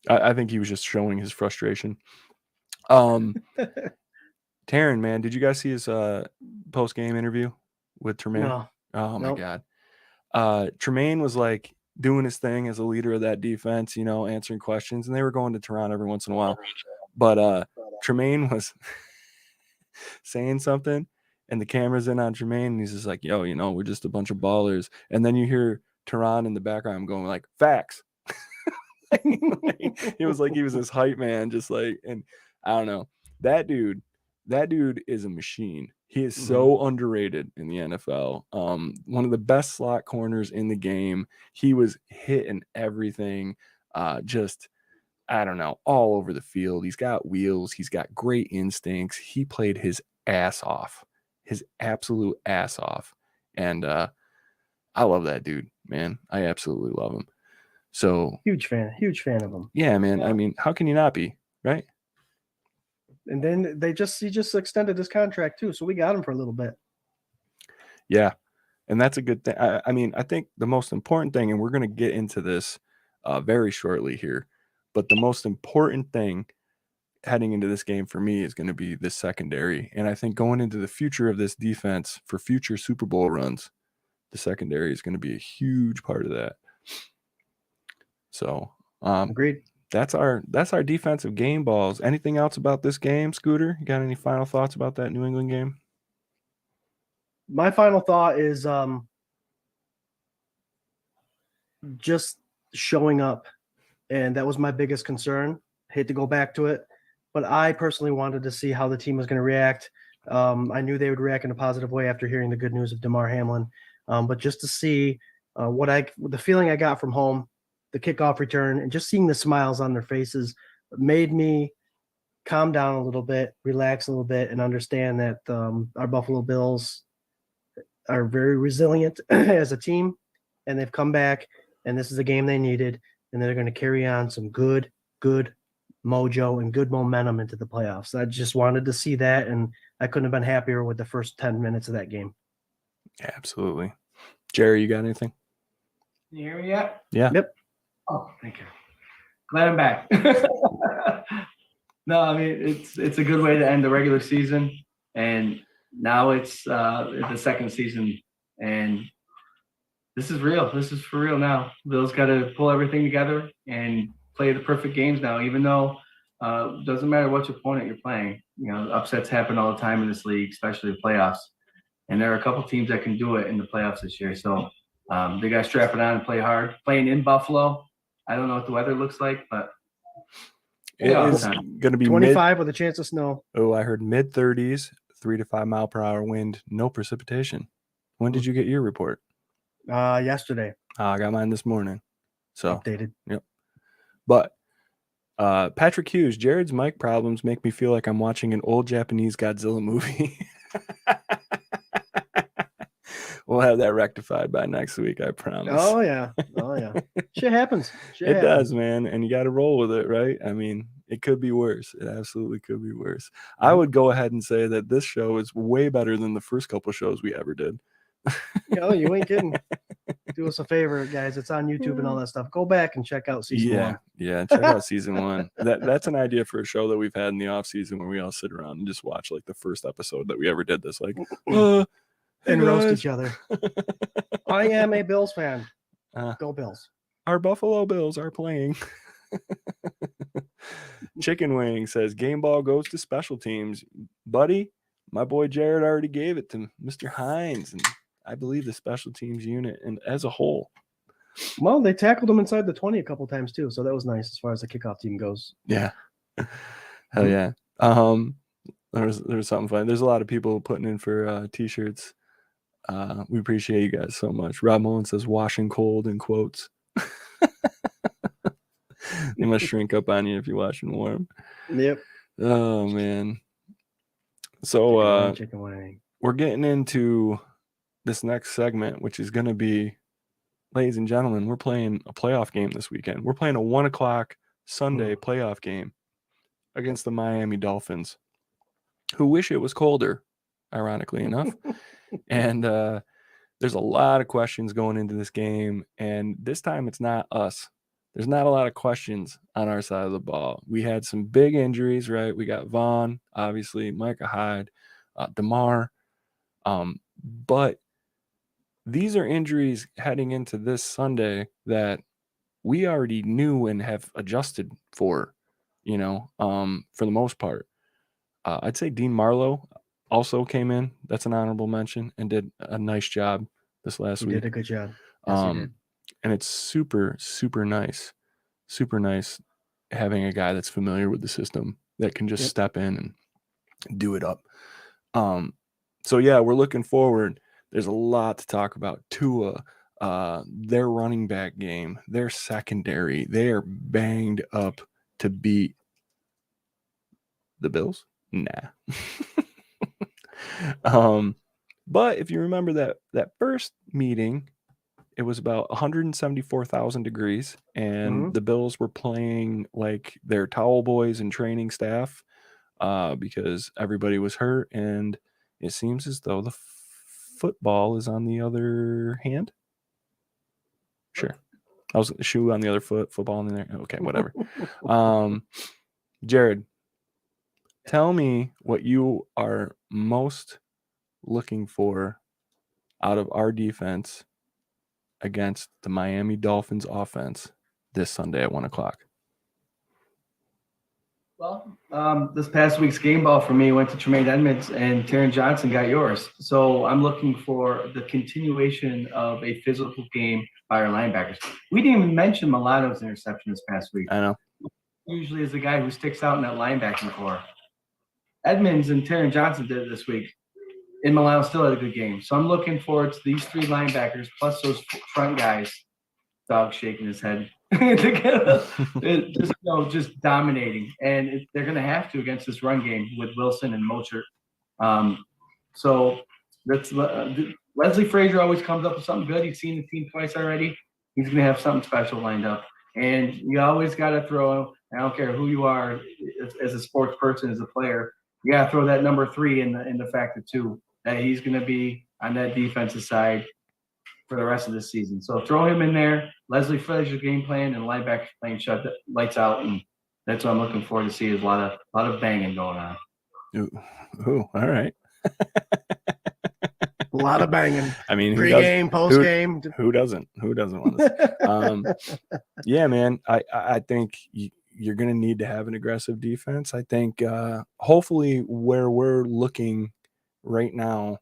I think he was just showing his frustration. Taryn, man, did you guys see his post-game interview with Tremaine? No. Oh my Nope. God. Tremaine was like doing his thing as a leader of that defense, answering questions, and they were going to Toronto every once in a while. But Tremaine was saying something, and the camera's in on Tremaine, and he's just like, yo, we're just a bunch of ballers. And then you hear Tehran in the background going like, facts. He was like, he was this hype man, just like, and I don't know. That dude is a machine. He is so underrated in the NFL. One of the best slot corners in the game. He was hitting everything. Just, I don't know, all over the field. He's got wheels. He's got great instincts. He played his ass off, his absolute ass off. And I love that dude, man. I absolutely love him. So huge fan of him. Yeah, man. Yeah. I mean, how can you not be, right? And then he just extended his contract too, so we got him for a little bit. Yeah, and that's a good thing. I mean, I think the most important thing, and we're going to get into this very shortly here, but the most important thing heading into this game for me is going to be the secondary. And I think going into the future of this defense for future Super Bowl runs, the secondary is going to be a huge part of that. So, agreed. That's our defensive game balls. Anything else about this game, Scooter? You got any final thoughts about that New England game? My final thought is just showing up. And that was my biggest concern. Hate to go back to it, but I personally wanted to see how the team was going to react. I knew they would react in a positive way after hearing the good news of Damar Hamlin. But just to see the feeling I got from home, the kickoff return, and just seeing the smiles on their faces made me calm down a little bit, relax a little bit, and understand that our Buffalo Bills are very resilient as a team, and they've come back, and this is a game they needed, and they're going to carry on some good mojo and good momentum into the playoffs. I just wanted to see that, and I couldn't have been happier with the first 10 minutes of that game. Yeah, absolutely. Jerry, you got anything? Can you hear me yet? Yeah. Yep. Oh, thank you. Glad I'm back. No, I mean, it's a good way to end the regular season. And now it's the second season. And this is real. This is for real now. Bill's got to pull everything together and play the perfect games now, even though it doesn't matter which opponent you're playing. Upsets happen all the time in this league, especially the playoffs. And there are a couple teams that can do it in the playoffs this year. So they got to strap it on and play hard. Playing in Buffalo, I don't know what the weather looks like, but it's going to be 25 with a chance of snow. Oh, I heard mid-30s, 3 to 5 mile per hour wind, no precipitation. When did you get your report? Yesterday. I got mine this morning. So updated. Yep. But Patrick Hughes, Jared's mic problems make me feel like I'm watching an old Japanese Godzilla movie. We'll have that rectified by next week, I promise. Oh yeah. Shit happens. It does, man. And you got to roll with it, right? I mean, it could be worse. It absolutely could be worse. Mm-hmm. I would go ahead and say that this show is way better than the first couple shows we ever did. Oh, you ain't kidding. Do us a favor, guys. It's on YouTube and all that stuff. Go back and check out season 1. Yeah, check out season 1. That's an idea for a show that we've had in the off season where we all sit around and just watch like the first episode that we ever did this. Like, and roast each other. I am a Bills fan. Go Bills. Our Buffalo Bills are playing. Chicken Wing says game ball goes to special teams. Buddy, my boy Jarrod already gave it to Mr. Hines, and I believe the special teams unit and as a whole. Well, they tackled him inside the 20 a couple times too, so that was nice as far as the kickoff team goes. Yeah. Hell yeah. There's something fun. There's a lot of people putting in for t-shirts. We appreciate you guys so much. Rob Mullen says washing cold in quotes. They must shrink up on you if you're washing warm. Yep. Oh man. So chicken wing. We're getting into this next segment, which is going to be, ladies and gentlemen, we're playing a playoff game this weekend. We're playing a 1:00 Sunday playoff game against the Miami Dolphins, who wish it was colder, ironically enough. And there's a lot of questions going into this game. And this time it's not us there's not a lot of questions on our side of the ball. We had some big injuries, right? We got Vaughn, obviously, Micah Hyde, DeMar. But these are injuries heading into this Sunday that we already knew and have adjusted for, for the most part. I'd say Dean Marlowe also came in. That's an honorable mention and did a nice job this last He week. did a good job. Yes, he did. And it's super, super nice having a guy that's familiar with the system that can just step in and do it up. So yeah, we're looking forward. There's a lot to talk about. Tua, their running back game, their secondary, they are banged up to beat the Bills. Nah. But if you remember that first meeting, it was about 174,000 degrees, and the Bills were playing like their towel boys and training staff because everybody was hurt, and it seems as though the football is on the other hand. Sure. I was shoe on the other foot, football on the other. Okay, whatever. Jarrod, tell me what you are most looking for out of our defense against the Miami Dolphins offense this Sunday at 1:00. Well, this past week's game ball for me went to Tremaine Edmonds, and Taron Johnson got yours. So I'm looking for the continuation of a physical game by our linebackers. We didn't even mention Milano's interception this past week. I know. Usually is the guy who sticks out in that linebacking core. Edmonds and Taron Johnson did it this week, and Milano still had a good game. So I'm looking forward to these three linebackers plus those front guys. Dog shaking his head. just dominating, and they're going to have to against this run game with Wilson and Mostert. So that's Leslie Frazier always comes up with something good. He's seen the team twice already. He's going to have something special lined up, and you always got to throw. I don't care who you are as a sports person, as a player. You got to throw that number 3 in the factor too. That he's going to be on that defensive side for the rest of this season. So throw him in there. Leslie Frazier's game plan and linebackers playing shut the lights out, and that's what I'm looking forward to see is a lot of banging going on. Ooh, all right. A lot of banging. I mean, pre-game, post-game. Who doesn't want this? Yeah, man. I think you're going to need to have an aggressive defense. I think hopefully where we're looking right now,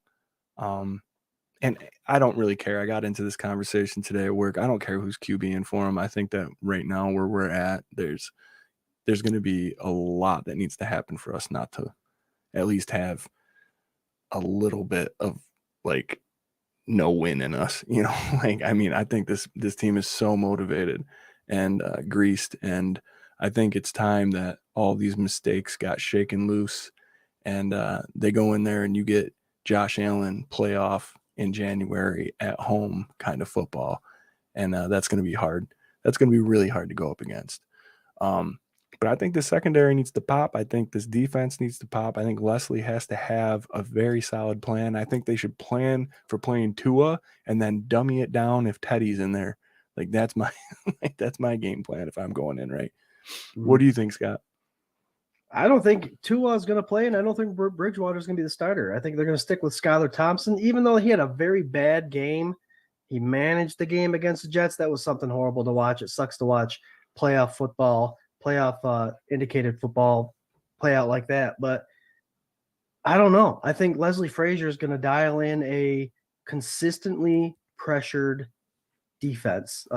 and I don't really care. I got into this conversation today at work. I don't care who's QBing for him. I think that right now where we're at, there's going to be a lot that needs to happen for us not to at least have a little bit of like no win in us. I think this team is so motivated and greased, and I think it's time that all these mistakes got shaken loose, and they go in there and you get Josh Allen playoff in January at home kind of football. And that's going to be hard. That's going to be really hard to go up against. But I think the secondary needs to pop. I think this defense needs to pop. I think Leslie has to have a very solid plan. I think they should plan for playing Tua and then dummy it down if Teddy's in there. Like that's my game plan if I'm going in, right? Mm-hmm. What do you think, Scott? I don't think Tua is going to play, and I don't think Bridgewater is going to be the starter. I think they're going to stick with Skylar Thompson, even though he had a very bad game. He managed the game against the Jets. That was something horrible to watch. It sucks to watch playoff football, indicated football play out like that. But I don't know. I think Leslie Frazier is going to dial in a consistently pressured defense.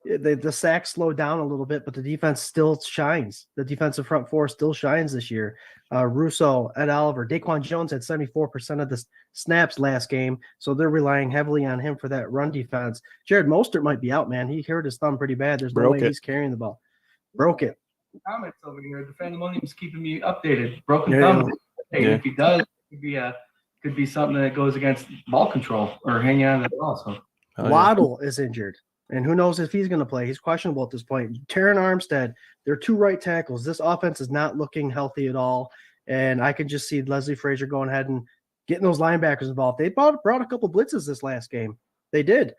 The sacks slowed down a little bit, but the defense still shines. The defensive front four still shines this year. Russo, Ed Oliver, Daquan Jones had 74% of the snaps last game, so they're relying heavily on him for that run defense. Jarrod Mostert might be out, man. He hurt his thumb pretty bad. There's no way he's carrying the ball. Broke it. Comments over here. The Pandemonium's keeping me updated. Broken thumb. Hey, if he does, it could be something that goes against ball control or hanging on to the ball. So Waddle is injured. And who knows if he's going to play. He's questionable at this point. Terran Armstead, they're 2 right tackles. This offense is not looking healthy at all. And I can just see Leslie Frazier going ahead and getting those linebackers involved. They brought a couple blitzes this last game. They did.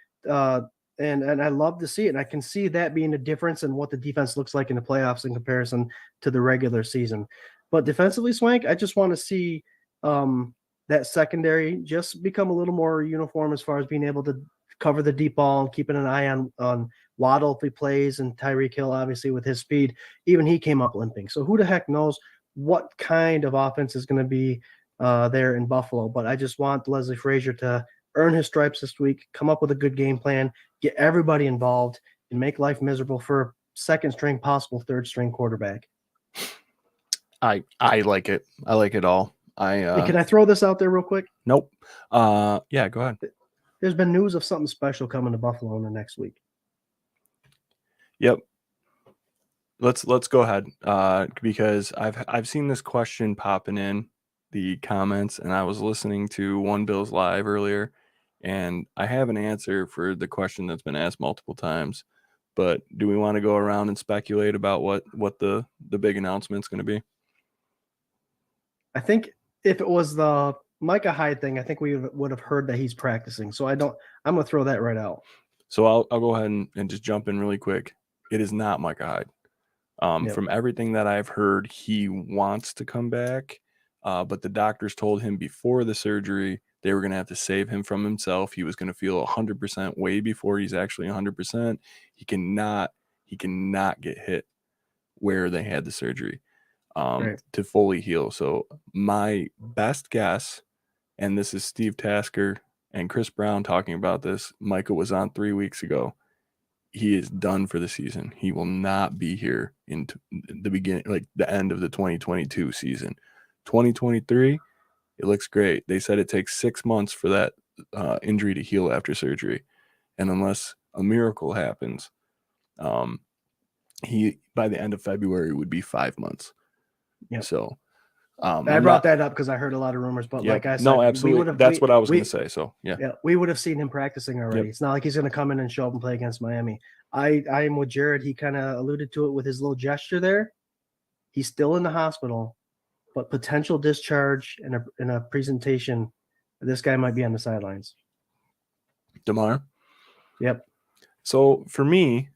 And I love to see it. And I can see that being a difference in what the defense looks like in the playoffs in comparison to the regular season. But defensively, Swank, I just want to see that secondary just become a little more uniform as far as being able to cover the deep ball and keeping an eye on Waddle if he plays, and Tyreek Hill, obviously, with his speed. Even he came up limping. So who the heck knows what kind of offense is going to be there in Buffalo. But I just want Leslie Frazier to earn his stripes this week, come up with a good game plan, get everybody involved, and make life miserable for second string, possible third string quarterback. I like it. I like it all. Hey, can I throw this out there real quick? Nope. Yeah, go ahead. There's been news of something special coming to Buffalo in the next week. Yep. Let's go ahead. Because I've seen this question popping in the comments, and I was listening to One Bills Live earlier, and I have an answer for the question that's been asked multiple times. But do we want to go around and speculate about what the big announcement's going to be? I think if it was the Micah Hyde thing, I think we would have heard that he's practicing. So I'm going to throw that right out. So I'll go ahead and just jump in really quick. It is not Micah Hyde. Yep. From everything that I've heard, he wants to come back, but the doctors told him before the surgery they were going to have to save him from himself. He was going to feel 100% way before he's actually 100%. He cannot get hit where they had the surgery to fully heal. So my best guess, and this is Steve Tasker and Chris Brown talking about this, Micah was on 3 weeks ago. He is done for the season. He will not be here in the beginning, like the end of the 2022 season. 2023, it looks great. They said it takes 6 months for that injury to heal after surgery. And unless a miracle happens, he by the end of February would be 5 months. Yeah. So I brought that up because I heard a lot of rumors, but like I said, no, absolutely. That's what I was going to say. So yeah, we would have seen him practicing already. Yep. It's not like he's going to come in and show up and play against Miami. I am with Jarrod. He kind of alluded to it with his little gesture there. He's still in the hospital, but potential discharge in a presentation. This guy might be on the sidelines. Damar. Yep. So for me,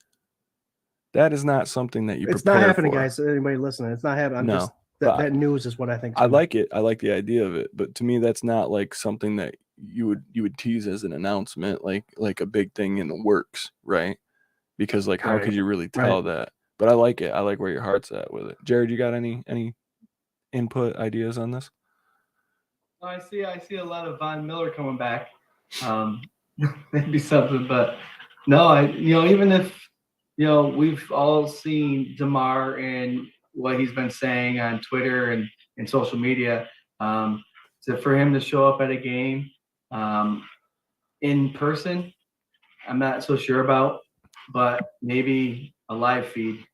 that is not something that you. It's not happening, guys. Anybody listening? It's not happening. No. That news is what I think. I like it. I like the idea of it, but to me, that's not like something that you would tease as an announcement, like a big thing in the works, right? Because like, how could you really tell that? But I like it. I like where your heart's at with it. Jarrod, you got any input ideas on this? I see a lot of Von Miller coming back. Maybe something, but no, even if we've all seen Damar and what he's been saying on Twitter and social media. So for him to show up at a game in person, I'm not so sure about, but maybe a live feed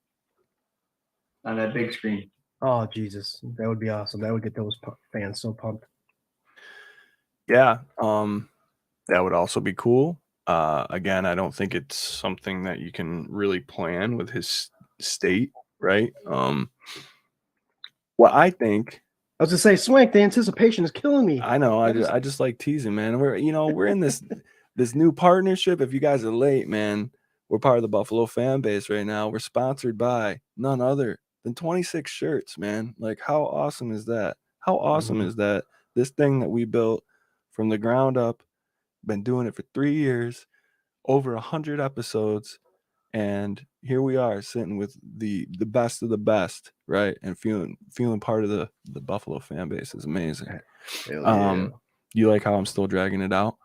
on that big screen. Oh, Jesus. That would be awesome. That would get those fans so pumped. Yeah. That would also be cool. Again, I don't think it's something that you can really plan with his state. Right. Well, I think I was gonna say, Swank, the anticipation is killing me. I know. I just like teasing, man. We're in this new partnership. If you guys are late, man, we're part of the Buffalo fan base right now. We're sponsored by none other than 26 shirts, man. Like, how awesome is that? How awesome is that? This thing that we built from the ground up, been doing it for 3 years, over 100 episodes. And here we are sitting with the best of the best, right? And feeling part of the Buffalo fan base is amazing. Yeah. You like how I'm still dragging it out?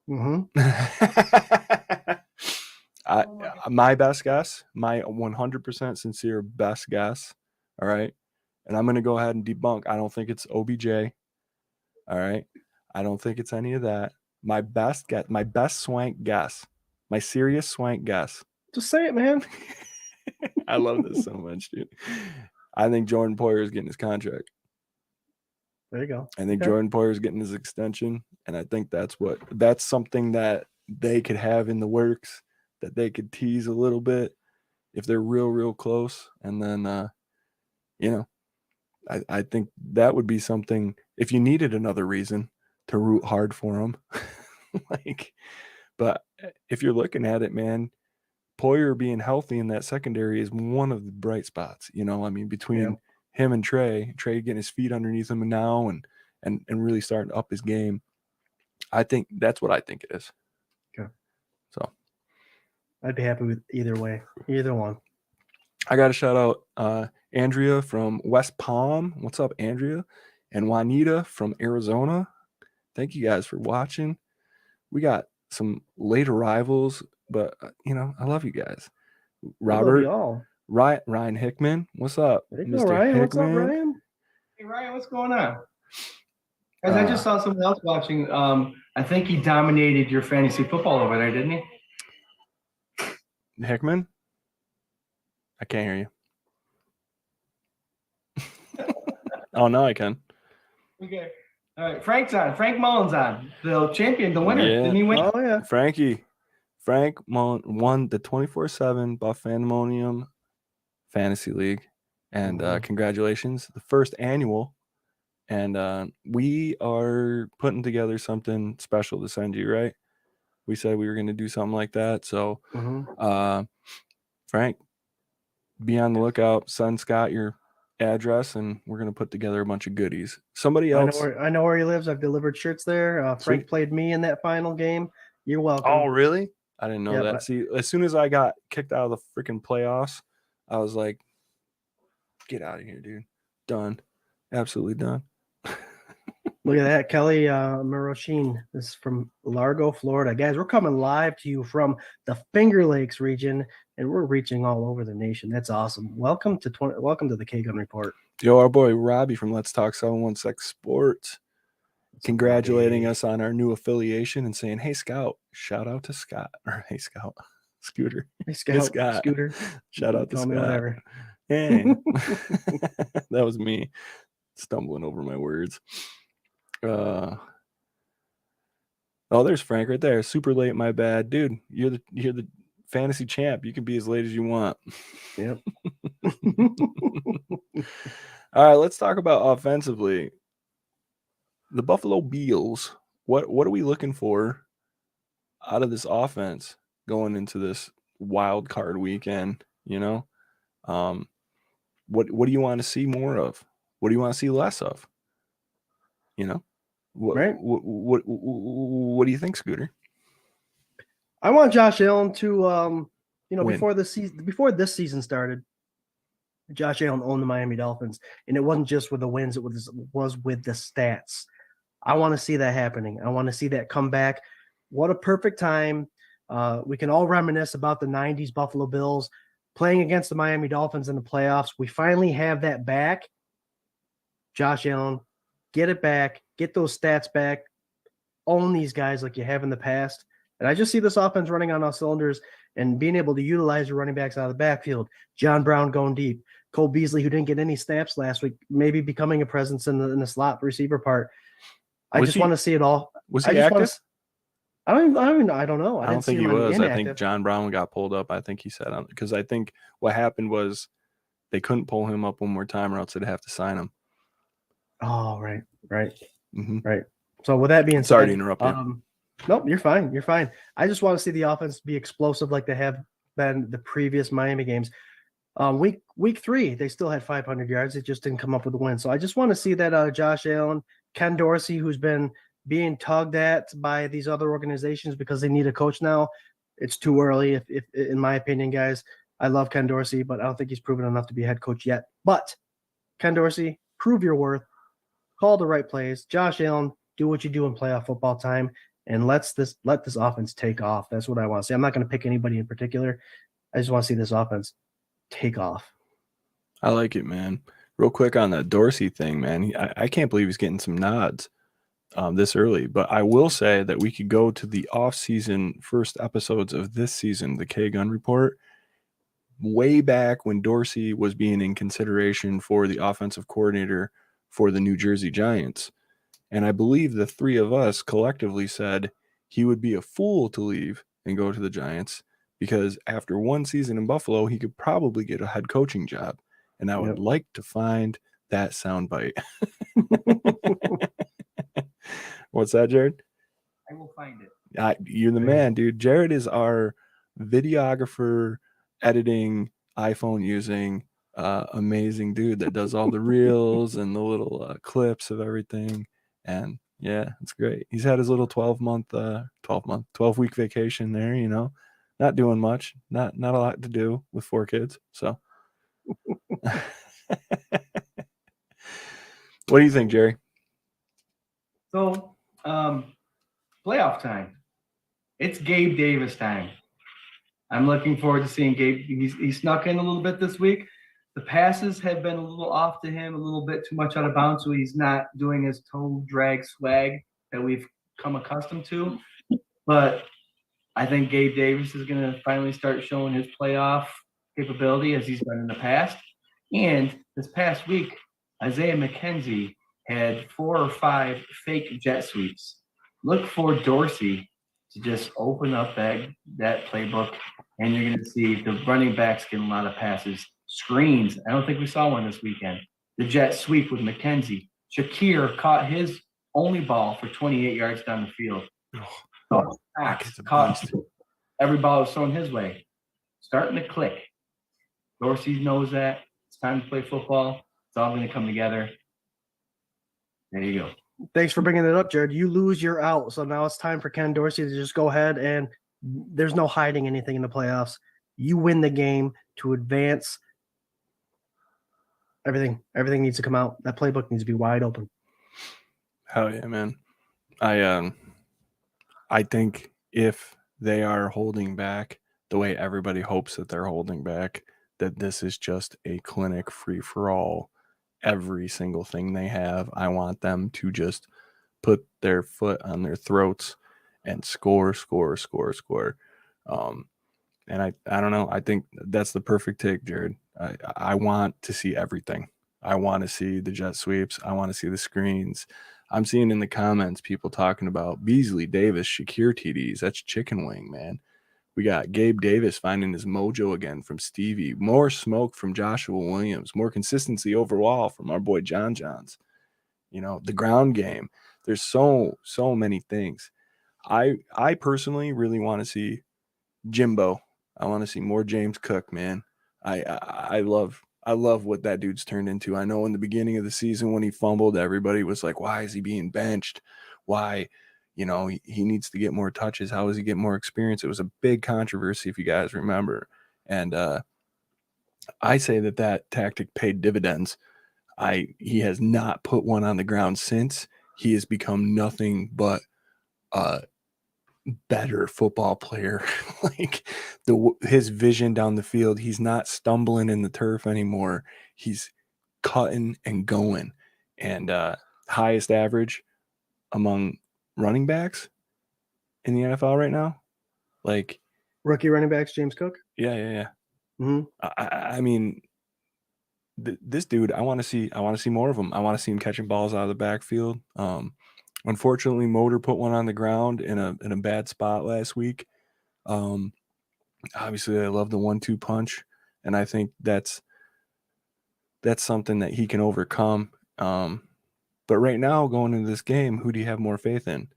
Mm-hmm. My best guess, my 100% sincere best guess, all right? And I'm going to go ahead and debunk. I don't think it's OBJ, all right? I don't think it's any of that. My best guess, my best Swank guess, my serious Swank guess. Just say it, man. I love this so much, dude. I think Jordan Poyer is getting his contract. There you go. I think Jordan Poyer is getting his extension, and I think that's something that they could have in the works, that they could tease a little bit if they're real close. And then, I think that would be something if you needed another reason to root hard for them. But if you're looking at it, man, Poyer being healthy in that secondary is one of the bright spots. You know, I mean, between him and Trey getting his feet underneath him now and really starting to up his game. I think that's what I think it is. Okay. So I'd be happy with either way, either one. I got to shout out Andrea from West Palm. What's up, Andrea? And Juanita from Arizona. Thank you guys for watching. We got some late arrivals, but I love you guys. Robert, Ryan Hickman, what's up, Mr. Ryan? Hickman? What's up, Ryan? Hey Ryan, what's going on? Guys, I just saw someone else watching. I think he dominated your fantasy football over there, didn't he? Hickman? I can't hear you. Oh, no, I can. Okay. All right. Frank's on. Frank Mullins on. The champion, the winner. Yeah. Didn't he win? Oh, yeah. Frank Mullins won the 24/7 Buff Pandemonium Fantasy League. And congratulations. The first annual. And we are putting together something special to send you, right? We said we were going to do something like that. So, Frank, be on the lookout. Send Scott your address, and we're going to put together a bunch of goodies. Somebody else. I know where he lives. I've delivered shirts there. Frank played me in that final game. You're welcome. Oh, really? I didn't know that. See, as soon as I got kicked out of the freaking playoffs, I was like, get out of here, dude. Done. Absolutely done. Look at that. Kelly Maroshin is from Largo, Florida. Guys, we're coming live to you from the Finger Lakes region, and we're reaching all over the nation. That's awesome. Welcome to the K-Gun Report. Yo, our boy Robbie from Let's Talk 716 Sports congratulating us on our new affiliation and saying, hey, Scout, shout out to Scott. Or hey, Scout, Scooter. Hey, Scout, Scott. Scooter. Shout out to Scott. Whatever. Hey. That was me stumbling over my words. Oh, there's Frank right there. Super late, my bad. Dude, you're the fantasy champ. You can be as late as you want. Yep. All right, let's talk about offensively. The Buffalo Bills. What are we looking for out of this offense going into this wild card weekend? What do you want to see more of? What do you want to see less of? Right. What do you think, Scooter? I want Josh Allen to Win. before this season started, Josh Allen owned the Miami Dolphins, and it wasn't just with the wins, it was with the stats. I want to see that happening. I want to see that come back. What a perfect time. We can all reminisce about the 90s Buffalo Bills playing against the Miami Dolphins in the playoffs. We finally have that back. Josh Allen, get it back, get those stats back, own these guys like you have in the past. And I just see this offense running on all cylinders and being able to utilize your running backs out of the backfield. John Brown going deep. Cole Beasley, who didn't get any snaps last week, maybe becoming a presence in the slot receiver part. I just want to see it all. Was he active? I don't know. I don't think he was. I think John Brown got pulled up. I think he said on because I think what happened was they couldn't pull him up one more time or else they'd have to sign him. Oh, right. Mm-hmm. Right. So with that being said, sorry to interrupt you. Nope, you're fine. You're fine. I just want to see the offense be explosive like they have been the previous Miami games. Week 3, they still had 500 yards. They just didn't come up with a win. So I just want to see that Josh Allen, Ken Dorsey, who's been being tugged at by these other organizations because they need a coach now. It's too early, if in my opinion, guys. I love Ken Dorsey, but I don't think he's proven enough to be a head coach yet. But Ken Dorsey, prove your worth. Call the right plays. Josh Allen, do what you do in playoff football time, and let this offense take off. That's what I want to see. I'm not going to pick anybody in particular. I just want to see this offense take off. I like it, man. Real quick on that Dorsey thing, man. I can't believe he's getting some nods this early. But I will say that we could go to the off-season first episodes of this season, the K-Gun Report, way back when Dorsey was being in consideration for the offensive coordinator for the New Jersey Giants. And I believe the three of us collectively said he would be a fool to leave and go to the Giants because after one season in Buffalo, he could probably get a head coaching job. And I would like to find that soundbite. What's that, Jarrod? I will find it. You're the man, dude. Jarrod is our videographer, editing, iPhone using, amazing dude that does all the reels and the little clips of everything. And yeah, it's great. He's had his little 12-week vacation there, not doing much, not a lot to do with 4 kids. So what do you think, Jerry? So, playoff time. It's Gabe Davis time. I'm looking forward to seeing Gabe. He snuck in a little bit this week. The passes have been a little off to him, a little bit too much out of bounds, so he's not doing his toe drag swag that we've come accustomed to. But I think Gabe Davis is going to finally start showing his playoff capability as he's done in the past. And this past week, Isaiah McKenzie had 4 or 5 fake jet sweeps. Look for Dorsey to just open up that playbook, and you're going to see the running backs getting a lot of passes. Screens. I don't think we saw one this weekend. The jet sweep with McKenzie. Shakir caught his only ball for 28 yards down the field. Caught every ball was thrown his way. Starting to click. Dorsey knows that. It's time to play football. It's all going to come together. There you go. Thanks for bringing it up, Jarrod. You lose, you're out. So now it's time for Ken Dorsey to just go ahead, and there's no hiding anything in the playoffs. You win the game to advance. Everything needs to come out. That playbook needs to be wide open. Hell yeah, man. I think if they are holding back the way everybody hopes that they're holding back, that this is just a clinic free for all. Every single thing they have, I want them to just put their foot on their throats and score. And I don't know. I think that's the perfect take, Jarrod. I want to see everything. I want to see the jet sweeps. I want to see the screens. I'm seeing in the comments people talking about Beasley, Davis, Shakir TDs. That's chicken wing, man. We got Gabe Davis finding his mojo again from Stevie. More smoke from Joshua Williams. More consistency overall from our boy John Johns. The ground game. There's so many things. I personally really want to see Jimbo. I want to see more James Cook, man. I love what that dude's turned into. I know in the beginning of the season when he fumbled, everybody was like, why is he being benched? Why? He needs to get more touches. How does he get more experience? It was a big controversy, if you guys remember. And I say that tactic paid dividends. He has not put one on the ground since. He has become nothing but better football player. Like his vision down the field, he's not stumbling in the turf anymore. He's cutting and going. And highest average among running backs in the NFL right now, like Rookie running backs, James Cook. Yeah. Mm-hmm. I mean, this dude, I want to see more of him. I want to see him catching balls out of the backfield. Unfortunately, Motor put one on the ground in a bad spot last week. Obviously, I love the 1-2 punch, and I think that's something that he can overcome. But right now, going into this game, who do you have more faith in?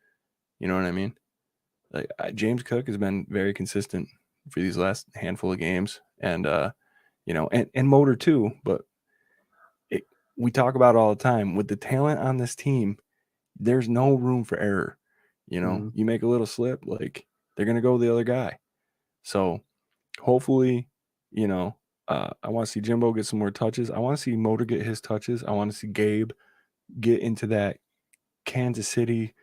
You know what I mean? Like James Cook has been very consistent for these last handful of games, and and Motor too. But we talk about it all the time with the talent on this team. There's no room for error. You make a little slip, like they're gonna go the other guy. So hopefully, I want to see Jimbo get some more touches. I want to see Motor get his touches. I want to see Gabe get into that Kansas City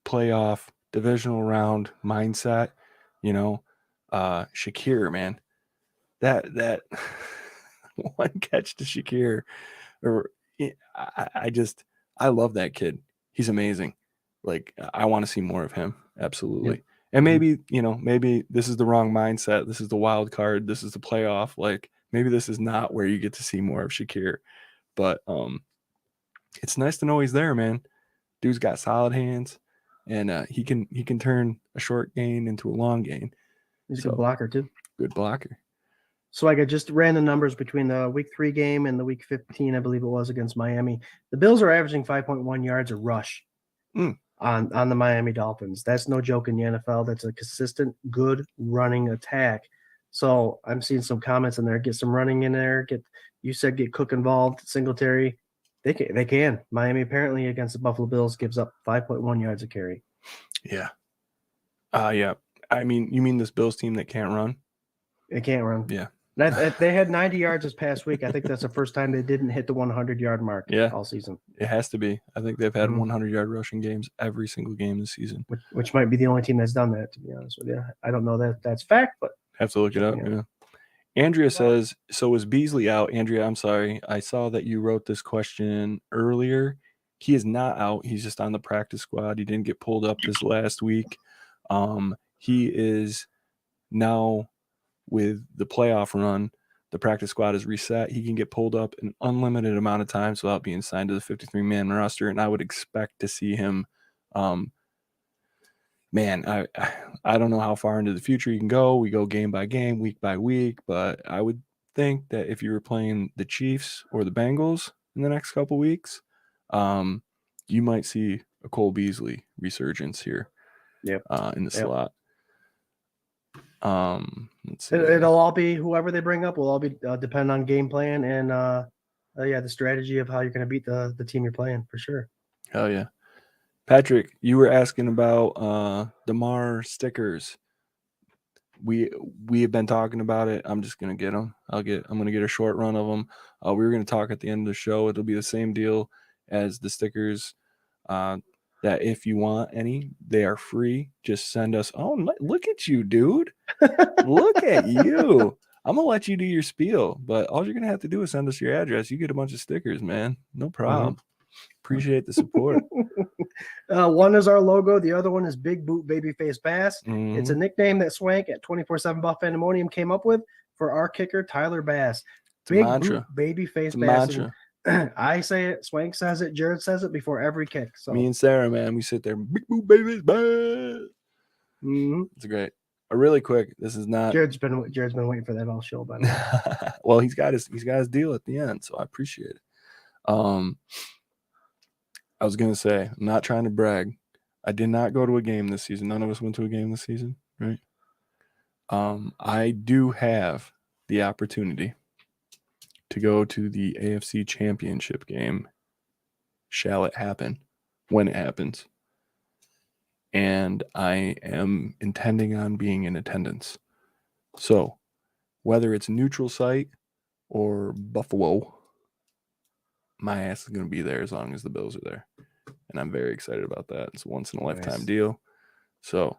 playoff divisional round mindset. Shakir, man, that one catch to Shakir, I love that kid. He's amazing. Like I want to see more of him. Absolutely. Yeah. And maybe this is the wrong mindset. This is the wild card. This is the playoff. Like maybe this is not where you get to see more of Shakir, but it's nice to know he's there, man. Dude's got solid hands, and he can turn a short gain into a long gain. He's a good blocker too. Good blocker. So I just ran the numbers between the week 3 game and the week 15, I believe it was, against Miami. The Bills are averaging 5.1 yards a rush. on the Miami Dolphins. That's no joke in the NFL. That's a consistent, good running attack. So I'm seeing some comments in there. Get some running in there. Get Cook involved. Singletary. They can. Miami apparently against the Buffalo Bills gives up 5.1 yards a carry. Yeah. Yeah. I mean, you mean this Bills team that can't run? They can't run. Yeah. They had 90 yards this past week. I think that's the first time they didn't hit the 100-yard mark all season. It has to be. I think they've had 100-yard rushing games every single game this season. Which might be the only team that's done that, to be honest with you. I don't know that that's fact, but have to look it up. Yeah. Andrea says, so is Beasley out? Andrea, I'm sorry. I saw that you wrote this question earlier. He is not out. He's just on the practice squad. He didn't get pulled up this last week. He is now with the playoff run. The practice squad is reset. He can get pulled up an unlimited amount of times without being signed to the 53-man roster, and I would expect to see him. Man, I don't know how far into the future you can go. We go game by game, week by week, but I would think that if you were playing the Chiefs or the Bengals in the next couple weeks, you might see a Cole Beasley resurgence here. In the slot. Let's see. It'll all be whoever they bring up will all be depend on game plan and the strategy of how you're going to beat the team you're playing for sure. Hell yeah. Patrick, you were asking about DeMar stickers. We have been talking about it. I'm just gonna get them. I'm gonna get a short run of them. We were gonna talk at the end of the show. It'll be the same deal as the stickers. That if you want any, they are free. Just send us. Oh, look at you, dude! Look at you. I'm gonna let you do your spiel, but all you're gonna have to do is send us your address. You get a bunch of stickers, man. No problem. Appreciate the support. One is our logo. The other one is Big Boot Babyface Bass. It's a nickname that Swank at 24/7 Buff Pandemonium came up with for our kicker, Tyler Bass. Big Boot Babyface Bass. I say it, Swank says it, Jarrod says it before every kick. So me and Sarah, man, we sit there, Big Boot Babyface Bass. It's great. Really quick, this is not. Jared's been waiting for that all show by now. Well, he's got his deal at the end, so I appreciate it. I was going to say, I'm not trying to brag. I did not go to a game this season. None of us went to a game this season, right? I do have the opportunity to go to the AFC Championship game. Shall it happen? When it happens. And I am intending on being in attendance. So, whether it's neutral site or Buffalo, my ass is going to be there as long as the Bills are there. And I'm very excited about that. It's a once-in-a-lifetime deal. So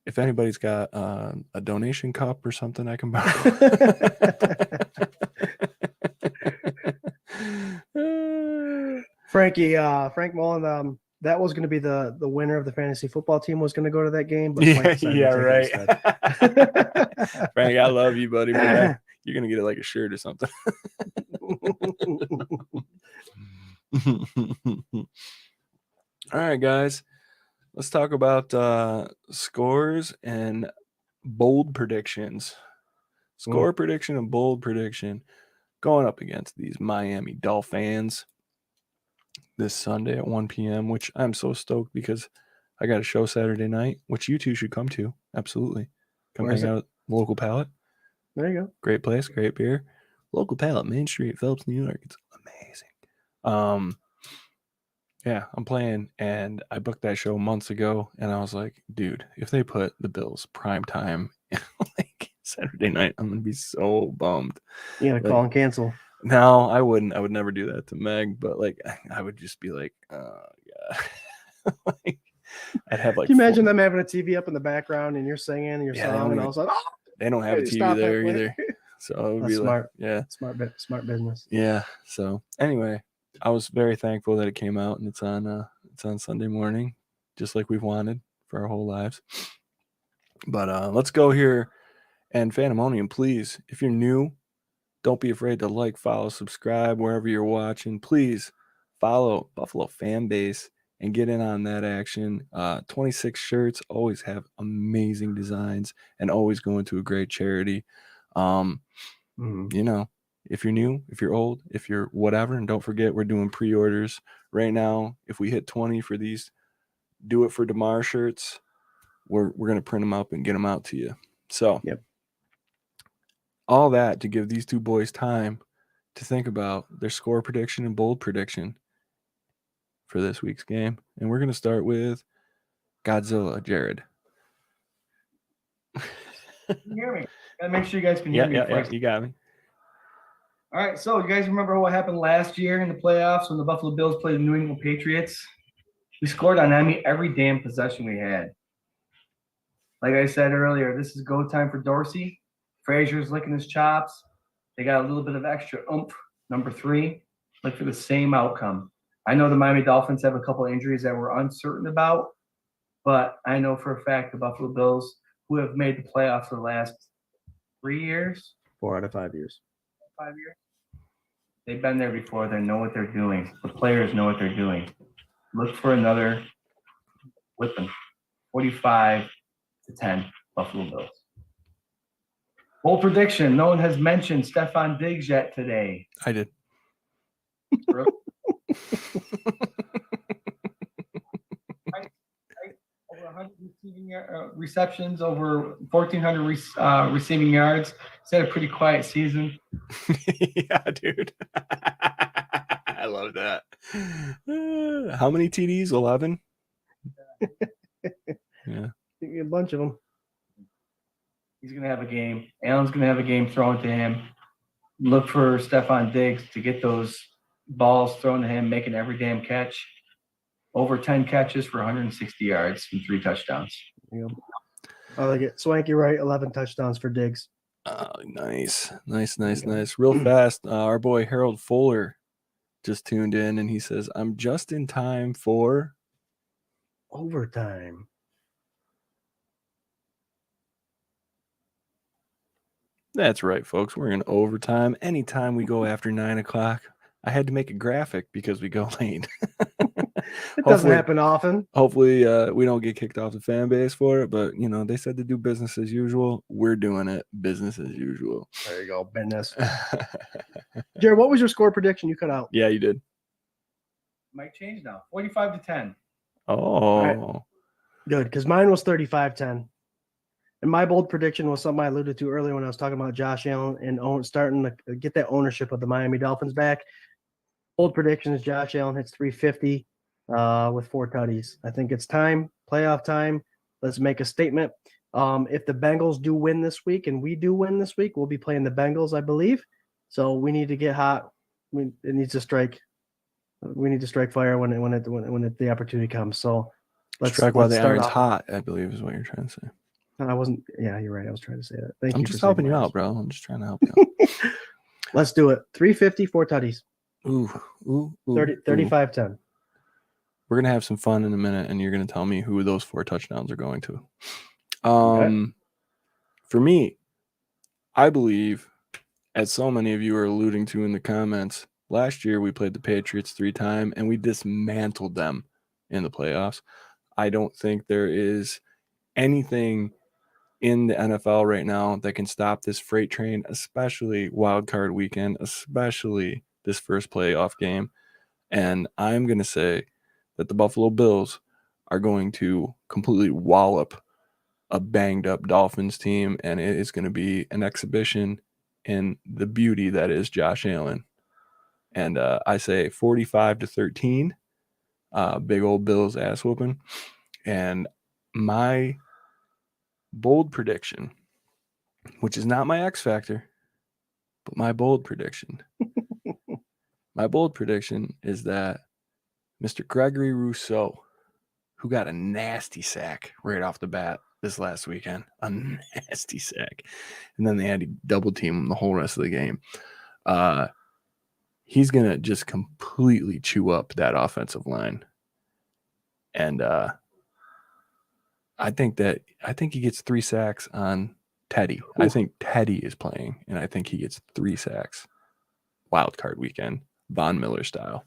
if anybody's got a donation cup or something I can borrow. Frank Mullen, that was going to be the winner of the fantasy football team was going to go to that game. But right. Frank, I love you, buddy. But you're going to get it like a shirt or something. All right, guys. Let's talk about scores and bold predictions. Score prediction and bold prediction going up against these Miami Dolphins this Sunday at 1 p.m., which I'm so stoked because I got a show Saturday night, which you two should come to. Absolutely. Come hang out at Local Palate. There you go. Great place, great beer. Local Palate, Main Street, Phillips, New York. It's amazing. Yeah, I'm playing, and I booked that show months ago, and I was like, dude, if they put the Bills prime time like Saturday night, I'm gonna be so bummed. You gotta call and cancel. No, I wouldn't. I would never do that to Meg, but like I would just be like, yeah. Like, I'd have like. Can you imagine them having a TV up in the background and you're singing your song, and I was like, oh, they don't have a TV there either. So it would be smart. Like, yeah, smart business. Yeah. So anyway, I was very thankful that it came out and it's on Sunday morning, just like we've wanted for our whole lives. But let's go here. And Pandemonium, please, if you're new, don't be afraid to like, follow, subscribe wherever you're watching. Please follow Buffalo Fan Base and get in on that action. 26 shirts, always have amazing designs and always going to a great charity. You know, if you're new, if you're old, if you're whatever, and don't forget, we're doing pre-orders right now. If we hit 20 for these do it for DeMar shirts. We're going to print them up and get them out to you. So Yep. All that to give these two boys time to think about their score prediction and bold prediction for this week's game. And we're going to start with Godzilla, Jarrod. Can you hear me? Gotta make sure you guys can hear me. Yeah, you got me. All right, so you guys remember what happened last year in the playoffs when the Buffalo Bills played the New England Patriots? We scored on every damn possession we had. Like I said earlier, this is go time for Dorsey. Frazier's licking his chops. They got a little bit of extra oomph. Number 3, look for the same outcome. I know the Miami Dolphins have a couple of injuries that we're uncertain about, but I know for a fact the Buffalo Bills, who have made the playoffs for the last 3 years, 4 out of 5 years. 5 years, they've been there before. They know what they're doing. The players know what they're doing. Look for another whipping. 45-10, Buffalo Bills. Bold prediction. No one has mentioned Stephon Diggs yet today. I did. Really? Over 100 receiving receptions, over 1,400 receiving yards. He's had a pretty quiet season. Yeah, dude. I love that. How many TDs? 11? Yeah. A bunch of them. He's going to have a game. Allen's going to have a game thrown to him. Look for Stephon Diggs to get those balls thrown to him, making every damn catch. Over 10 catches for 160 yards and 3 touchdowns. Yep. I like it. Swank, you're right. 11 touchdowns for Diggs. Nice. Real fast. Our boy Harold Fuller just tuned in and he says, I'm just in time for overtime. That's right, folks. We're in overtime. Anytime we go after 9 o'clock, I had to make a graphic because we go late. It doesn't happen often. Hopefully, we don't get kicked off the fan base for it. But, they said to do business as usual. We're doing it business as usual. There you go. Business. Jared, what was your score prediction you cut out? Yeah, you did. Might change now. 45-10. Oh. Right. Good, because mine was 35-10. And my bold prediction was something I alluded to earlier when I was talking about Josh Allen and starting to get that ownership of the Miami Dolphins back. Bold prediction is Josh Allen hits 350 with 4 tutties. I think it's time, playoff time. Let's make a statement. If the Bengals do win this week and we do win this week, we'll be playing the Bengals, I believe. So we need to get hot. It needs to strike. We need to strike fire when the opportunity comes. So let's strike while the iron's off. Hot, I believe is what you're trying to say. I wasn't. Yeah, you're right. I was trying to say that. Thank you. I'm just helping you out, bro. I'm just trying to help you out. Let's do it. 350, 4 tutties. Ooh. 35-10. We're going to have some fun in a minute, and you're going to tell me who those 4 touchdowns are going to. Okay. For me, I believe, as so many of you are alluding to in the comments, last year we played the Patriots 3 times, and we dismantled them in the playoffs. I don't think there is anything in the NFL right now that can stop this freight train, especially WildCard weekend, especially this first playoff game. And I'm going to say that the Buffalo Bills are going to completely wallop a banged up Dolphins team, and it is going to be an exhibition in the beauty that is Josh Allen. And I say 45-13, big old Bills ass whooping. And my bold prediction, which is not my X factor, but my bold prediction. My bold prediction is that Mr. Gregory Rousseau, who got a nasty sack right off the bat this last weekend, a nasty sack, and then they had to double team him the whole rest of the game. He's going to just completely chew up that offensive line. And I think he gets 3 sacks on Teddy. Ooh. I think Teddy is playing, and I think he gets 3 sacks. Wild card weekend, Von Miller style.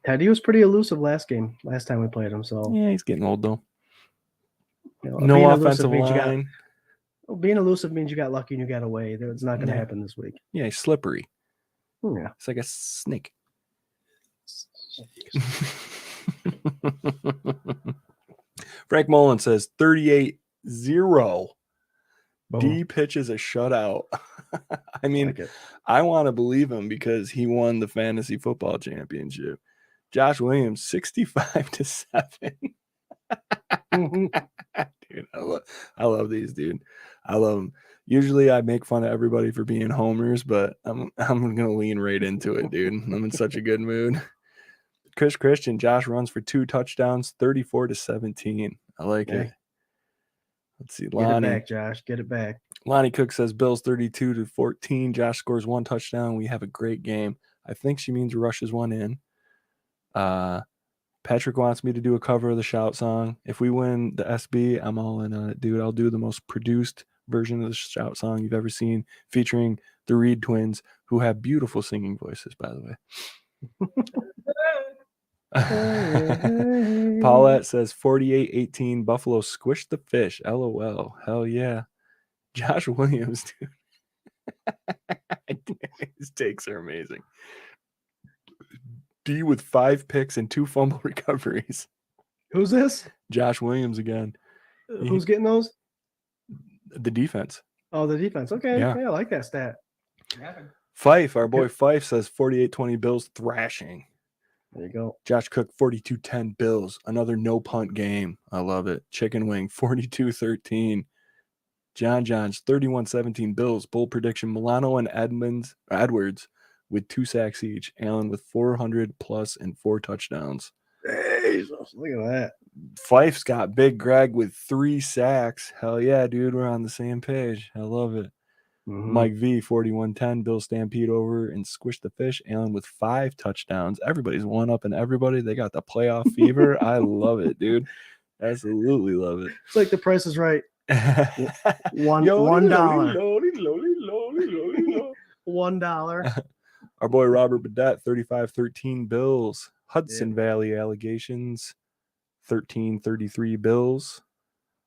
Teddy was pretty elusive last time we played him. So yeah, he's getting old though. No offensive line. Being elusive means you got lucky and you got away. It's not going to happen this week. Yeah, he's slippery. Yeah, it's like a snake. Frank Mullen says 38-0. Boom. D pitches a shutout. I mean, Like it. I want to believe him because he won the fantasy football championship. Josh Williams, 65-7. Dude, I love these, dude. I love them. Usually I make fun of everybody for being homers, but I'm gonna lean right into it, dude. I'm in such a good mood. Chris Christian, Josh runs for 2 touchdowns, 34-17. I like Yeah. it. Let's see, Get it Lonnie. back, Josh. Get it back. Lonnie Cook says Bills 32-14. Josh scores 1 touchdown. We have a great game. I think she means rushes 1 in. Patrick wants me to do a cover of the shout song. If we win the SB, I'm all in on it, dude. I'll do the most produced version of the shout song you've ever seen, featuring the Reed twins, who have beautiful singing voices, by the way. Paulette says 48-18. Buffalo squished the fish. LOL. Hell yeah. Josh Williams, dude. His takes are amazing. D with 5 picks and 2 fumble recoveries. Who's this? Josh Williams again. Who's getting those? The defense. Oh, the defense. Okay. Yeah. Yeah, I like that stat. Fife, our boy Fife says 48-20 Bills thrashing. There you go. Josh Cook 42-10 Bills. Another no punt game. I love it. Chicken Wing 42-13. John Johns 31-17 Bills. Bold prediction Milano and Edwards with 2 sacks each. Allen with 400 plus and 4 touchdowns. Jesus, look at that. Fife's got Big Greg with 3 sacks. Hell yeah, dude. We're on the same page. I love it. Mm-hmm. Mike V 41-10. Bill Stampede over and squish the fish. Allen with 5 touchdowns. Everybody's one up and everybody. They got the playoff fever. I love it, dude. Absolutely love it. It's like the Price is Right. $1. $1. Our boy Robert Bedette 35-13 Bills. Hudson Valley allegations 13-33 Bills.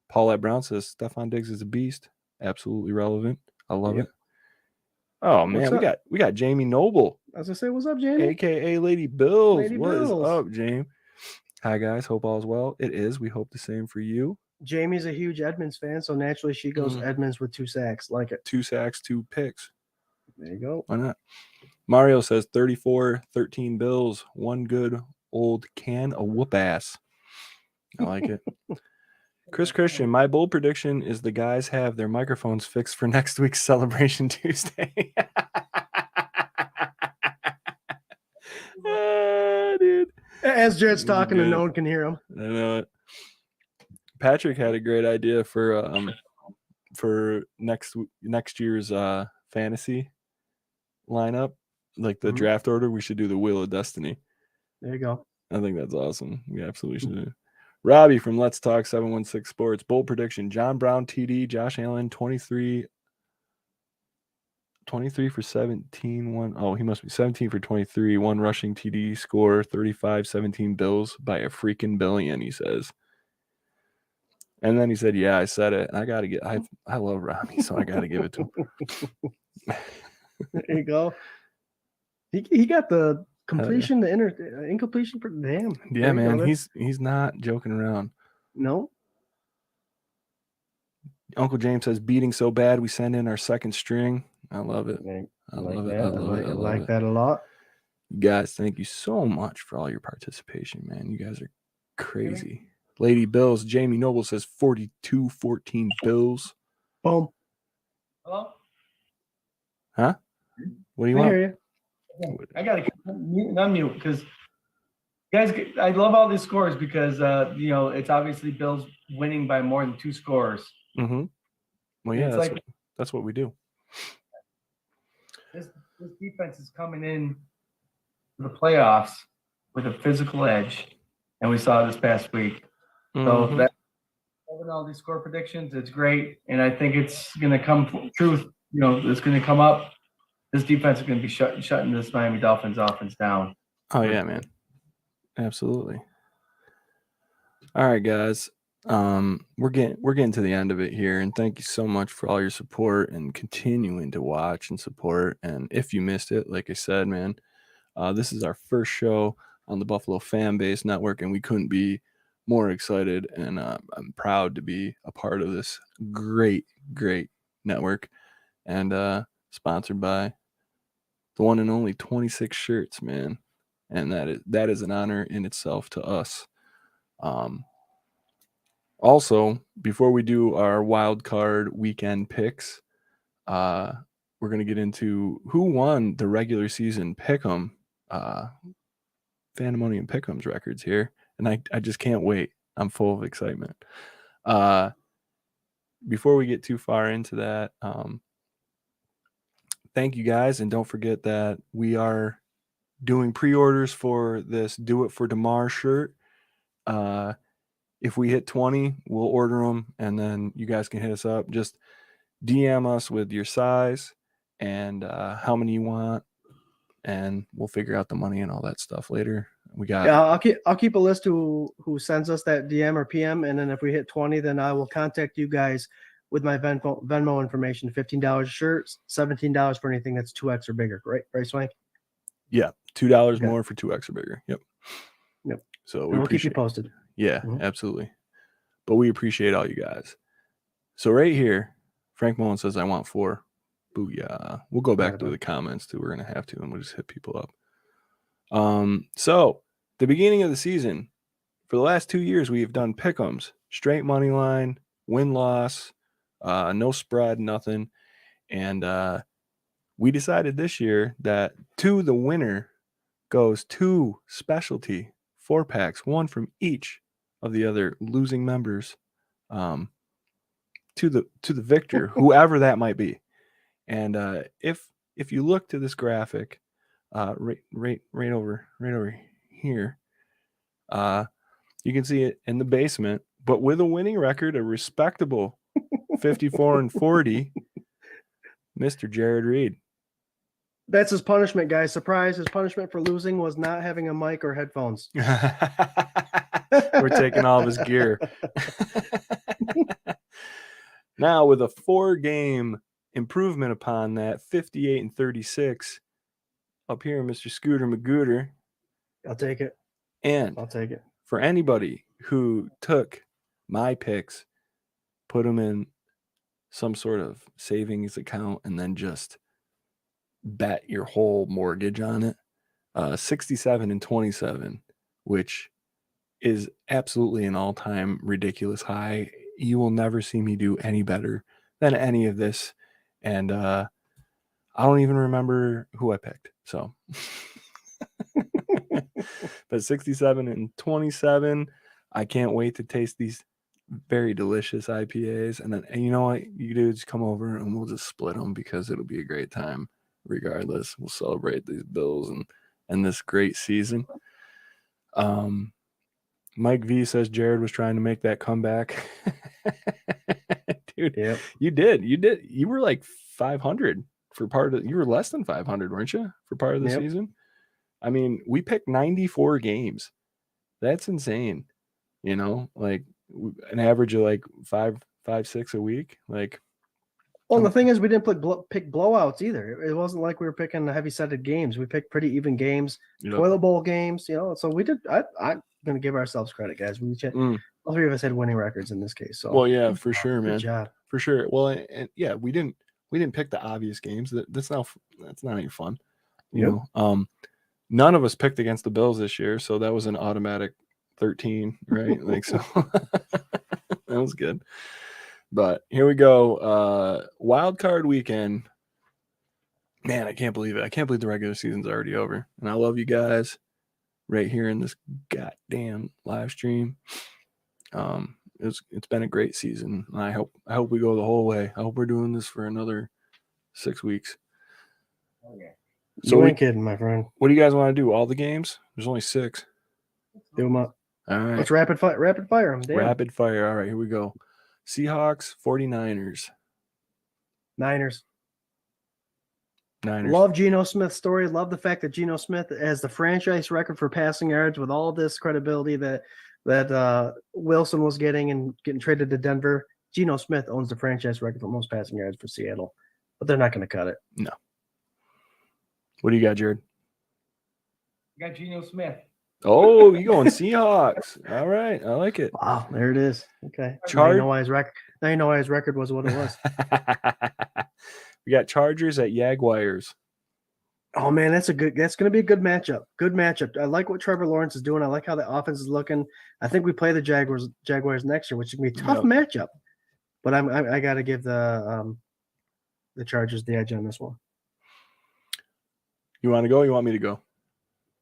Paulette Brown says Stephon Diggs is a beast. Absolutely relevant. I love it. Oh man, we got Jamie Noble. As I say, what's up, Jamie? AKA Lady Bills. Lady What is Bills. up, Jamie? Hi guys, hope all's well. It is. We hope the same for you. Jamie's a huge Edmonds fan, so naturally she goes Edmonds with 2 sacks. Like it. 2 sacks, 2 picks. There you go. Why not? Mario says 34-13 Bills. 1 good old can of whoop ass. I like it. Chris Christian, my bold prediction is the guys have their microphones fixed for next week's Celebration Tuesday. Dude. As Jared's talking and no one can hear him. I know it. Patrick had a great idea for next year's fantasy lineup, like the draft order. We should do the Wheel of Destiny. There you go. I think that's awesome. We absolutely should do. Robbie from Let's Talk 716 Sports. Bold prediction. John Brown TD, Josh Allen 23 for 17. He must be 17 for 23. 1 rushing TD score. 35-17 Bills by a freaking billion, he says. And then he said, yeah, I said it. And I got to get I love Robbie, so I got to give it to him. There you go. He got the completion, the incompletion. Damn. Yeah, man. He's not joking around. No. Uncle James says beating so bad we send in our second string. I love it. I like that a lot. Guys, thank you so much for all your participation, man. You guys are crazy. Lady Bills, Jamie Noble says 42-14 Bills. Boom. Hello? Huh? What do you I want? hear you. I got to mute and unmute because, guys, I love all these scores because, it's obviously Bills winning by more than 2 scores. Mm-hmm. Well, yeah, that's what we do. This defense is coming in to the playoffs with a physical edge, and we saw this past week. So that having all these score predictions, it's great, and I think it's going to come true. It's going to come up. This defense is going to be shutting this Miami Dolphins offense down. Oh yeah, man, absolutely. All right, guys, we're getting to the end of it here, and thank you so much for all your support and continuing to watch and support. And if you missed it, like I said, man, this is our first show on the Buffalo Fan Base Network, and we couldn't be more excited, and I'm proud to be a part of this great network, and sponsored by the one and only 26 Shirts, man. And that is an honor in itself to us. Also, before we do our wild card weekend picks, we're going to get into who won the regular season pick'em, Fandemonium Pick'ems records here. And I just can't wait. I'm full of excitement. Before we get too far into that, thank you guys. And don't forget that we are doing pre-orders for this Do It for Damar shirt. If we hit 20, we'll order them, and then you guys can hit us up. Just DM us with your size and how many you want, and we'll figure out the money and all that stuff later. We got I'll keep a list who sends us that DM or PM, and then if we hit 20, then I will contact you guys with my Venmo information. $15 a shirt, $17 for anything that's 2X or bigger. Right, Swank? Yeah, $2 more for 2X or bigger. Yep. So we'll keep you posted. Yeah, absolutely. But we appreciate all you guys. So right here, Frank Mullen says, I want 4. Booyah. We'll go back to the comments too. We're going to have to, and we'll just hit people up. So the beginning of the season, for the last 2 years, we have done pick'ems, straight money line, win-loss, no spread, nothing. And we decided this year that to the winner goes 2 specialty 4-packs, one from each of the other losing members, to the victor, whoever that might be. And if you look to this graphic, right over here, you can see it in the basement, but with a winning record, a respectable 54-40, Mr. Jarrod Reed. That's his punishment, guys. Surprise! His punishment for losing was not having a mic or headphones. We're taking all of his gear. Now, with a 4-game improvement upon that, 58-36, up here, Mr. Scooter Magooter. I'll take it. And I'll take it. For anybody who took my picks, put them in some sort of savings account, and then just bet your whole mortgage on it, 67-27, which is absolutely an all-time ridiculous high. You will never see me do any better than any of this. And I don't even remember who I picked. So, but 67-27, I can't wait to taste these very delicious IPAs. And you know what you do, just come over and we'll just split them, because it'll be a great time regardless. We'll celebrate these Bills and this great season. Mike V says Jarrod was trying to make that comeback. Dude, yep. You did. You were like 500 for part of, you were less than 500, weren't you, for part of the season? I mean, we picked 94 games. That's insane. You know, like an average of like five, 6 a week. Like, well, the thing is, we didn't pick blowouts either. It wasn't like we were picking heavy-sided games. We picked pretty even games, toilet bowl games, you know. So we did. I'm going to give ourselves credit, guys. All 3 of us had winning records in this case. So, well, yeah, for sure, man. Good job. For sure. Well, and yeah, we didn't pick the obvious games. That's not any fun, you know. None of us picked against the Bills this year, so that was an automatic 13, right? Like, so that was good. But here we go. Wild card weekend. Man, I can't believe it. I can't believe the regular season's already over. And I love you guys right here in this goddamn live stream. It's been a great season. I hope we go the whole way. I hope we're doing this for another 6 weeks. Okay. So you ain't kidding, my friend. What do you guys want to do? All the games? There's only 6. Do them up. All right. Let's rapid fire them. Damn. Rapid fire. All right, here we go. Seahawks, 49ers. Niners. Love Geno Smith's story. Love the fact that Geno Smith has the franchise record for passing yards with all this credibility that Wilson was getting and getting traded to Denver. Geno Smith owns the franchise record for most passing yards for Seattle, but they're not going to cut it. No. What do you got, Jarrod? I got Geno Smith. Oh, you going Seahawks? All right, I like it. Wow, there it is. Okay. Now you Char- know why his record. Now you know why his record was what it was. We got Chargers at Jaguars. Oh man, that's going to be a good matchup. Good matchup. I like what Trevor Lawrence is doing. I like how the offense is looking. I think we play the Jaguars next year, which is going to be a tough matchup. But I got to give the Chargers the edge on this one. You want to go? Or you want me to go?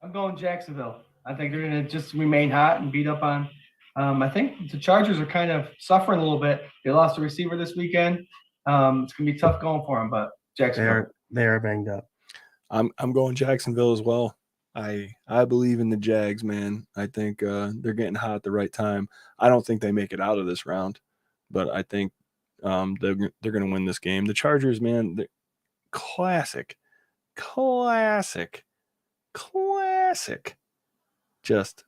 I'm going Jacksonville. I think they're going to just remain hot and beat up on. I think the Chargers are kind of suffering a little bit. They lost a receiver this weekend. It's going to be tough going for them, but Jacksonville. They are banged up. I'm going Jacksonville as well. I believe in the Jags, man. I think they're getting hot at the right time. I don't think they make it out of this round, but I think they're going to win this game. The Chargers, man, classic. Just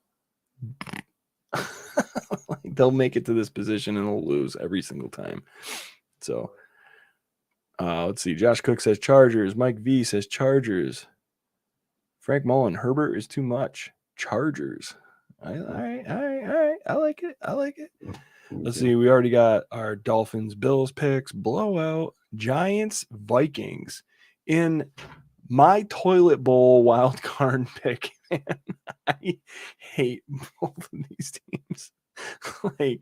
they'll make it to this position and they'll lose every single time. So let's see. Josh Cook says Chargers. Mike V says Chargers. Frank Mullen, Herbert is too much. Chargers. All right. I like it. Let's see. We already got our Dolphins, Bills picks, blowout, Giants, Vikings. In my toilet bowl wild card pick, man, I hate both of these teams. Can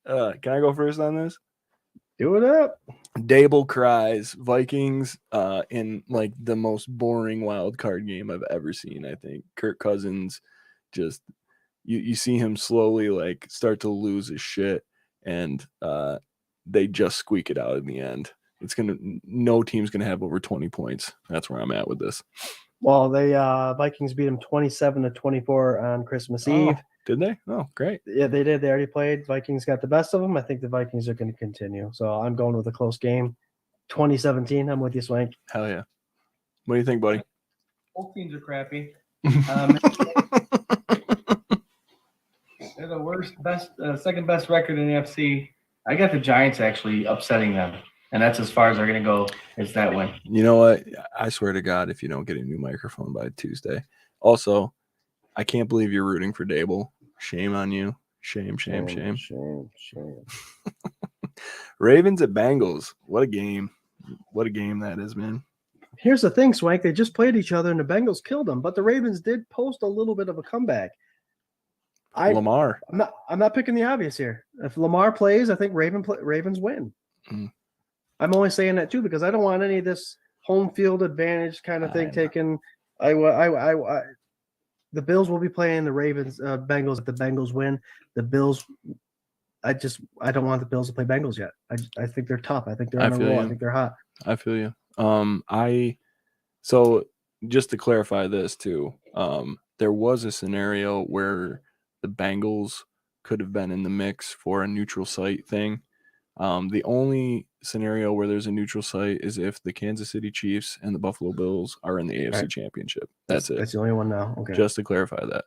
I go first on this? Do it up. Dable cries Vikings in like the most boring wild card game I've ever seen. I think Kirk Cousins just you see him slowly like start to lose his shit, and they just squeak it out in the end. No team's gonna have over 20 points. That's where I'm at with this. Well, they Vikings beat them 27-24 on Christmas Eve. Did they? Oh, great. Yeah, they did. They already played. Vikings got the best of them. I think the Vikings are going to continue. So I'm going with a close game. 2017. I'm with you, Swank. Hell yeah. What do you think, buddy? Both teams are crappy. They're the second best record in the NFC. I got the Giants actually upsetting them, and that's as far as they're going to go. Is that win? You know what? I swear to God, if you don't get a new microphone by Tuesday. Also, I can't believe you're rooting for Dable. Shame on you. Shame. Ravens at Bengals. What a game. What a game that is, man. Here's the thing, Swank. They just played each other, and the Bengals killed them. But the Ravens did post a little bit of a comeback. Lamar. I'm not picking the obvious here. If Lamar plays, I think Ravens win. Mm. I'm only saying that too because I don't want any of this home field advantage kind of thing taken. The Bills will be playing the Ravens, Bengals. If the Bengals win, the Bills. I don't want the Bills to play Bengals yet. I think they're tough. I think they're on a roll. I think they're hot. I feel you. So just to clarify this too, there was a scenario where the Bengals could have been in the mix for a neutral site thing. The only scenario where there's a neutral site is if the Kansas City Chiefs and the Buffalo Bills are in the AFC Championship. That's it. That's the only one now. Okay. Just to clarify that.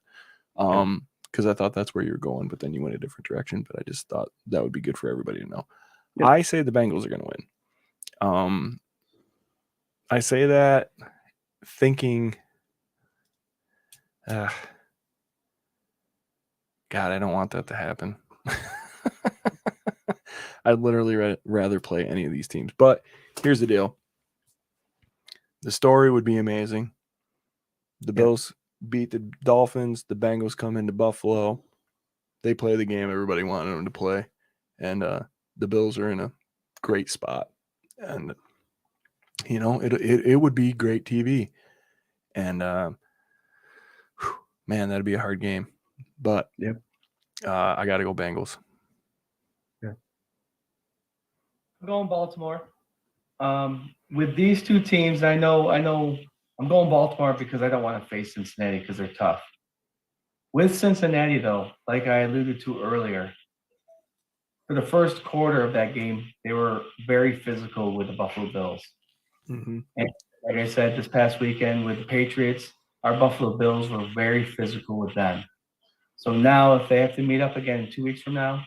Because I thought that's where you were going, but then you went a different direction. But I just thought that would be good for everybody to know. Yep. I say the Bengals are going to win. I say that thinking, God, I don't want that to happen. I'd literally rather play any of these teams. But here's the deal. The story would be amazing. The Bills beat the Dolphins. The Bengals come into Buffalo. They play the game everybody wanted them to play. And the Bills are in a great spot. And, it would be great TV. And, man, that'd be a hard game. But I got to go Bengals. I'm going Baltimore. With these two teams, I know I'm going Baltimore because I don't want to face Cincinnati because they're tough. With Cincinnati, though, like I alluded to earlier, for the first quarter of that game, they were very physical with the Buffalo Bills. Mm-hmm. And like I said, this past weekend with the Patriots, our Buffalo Bills were very physical with them. So now if they have to meet up again 2 weeks from now,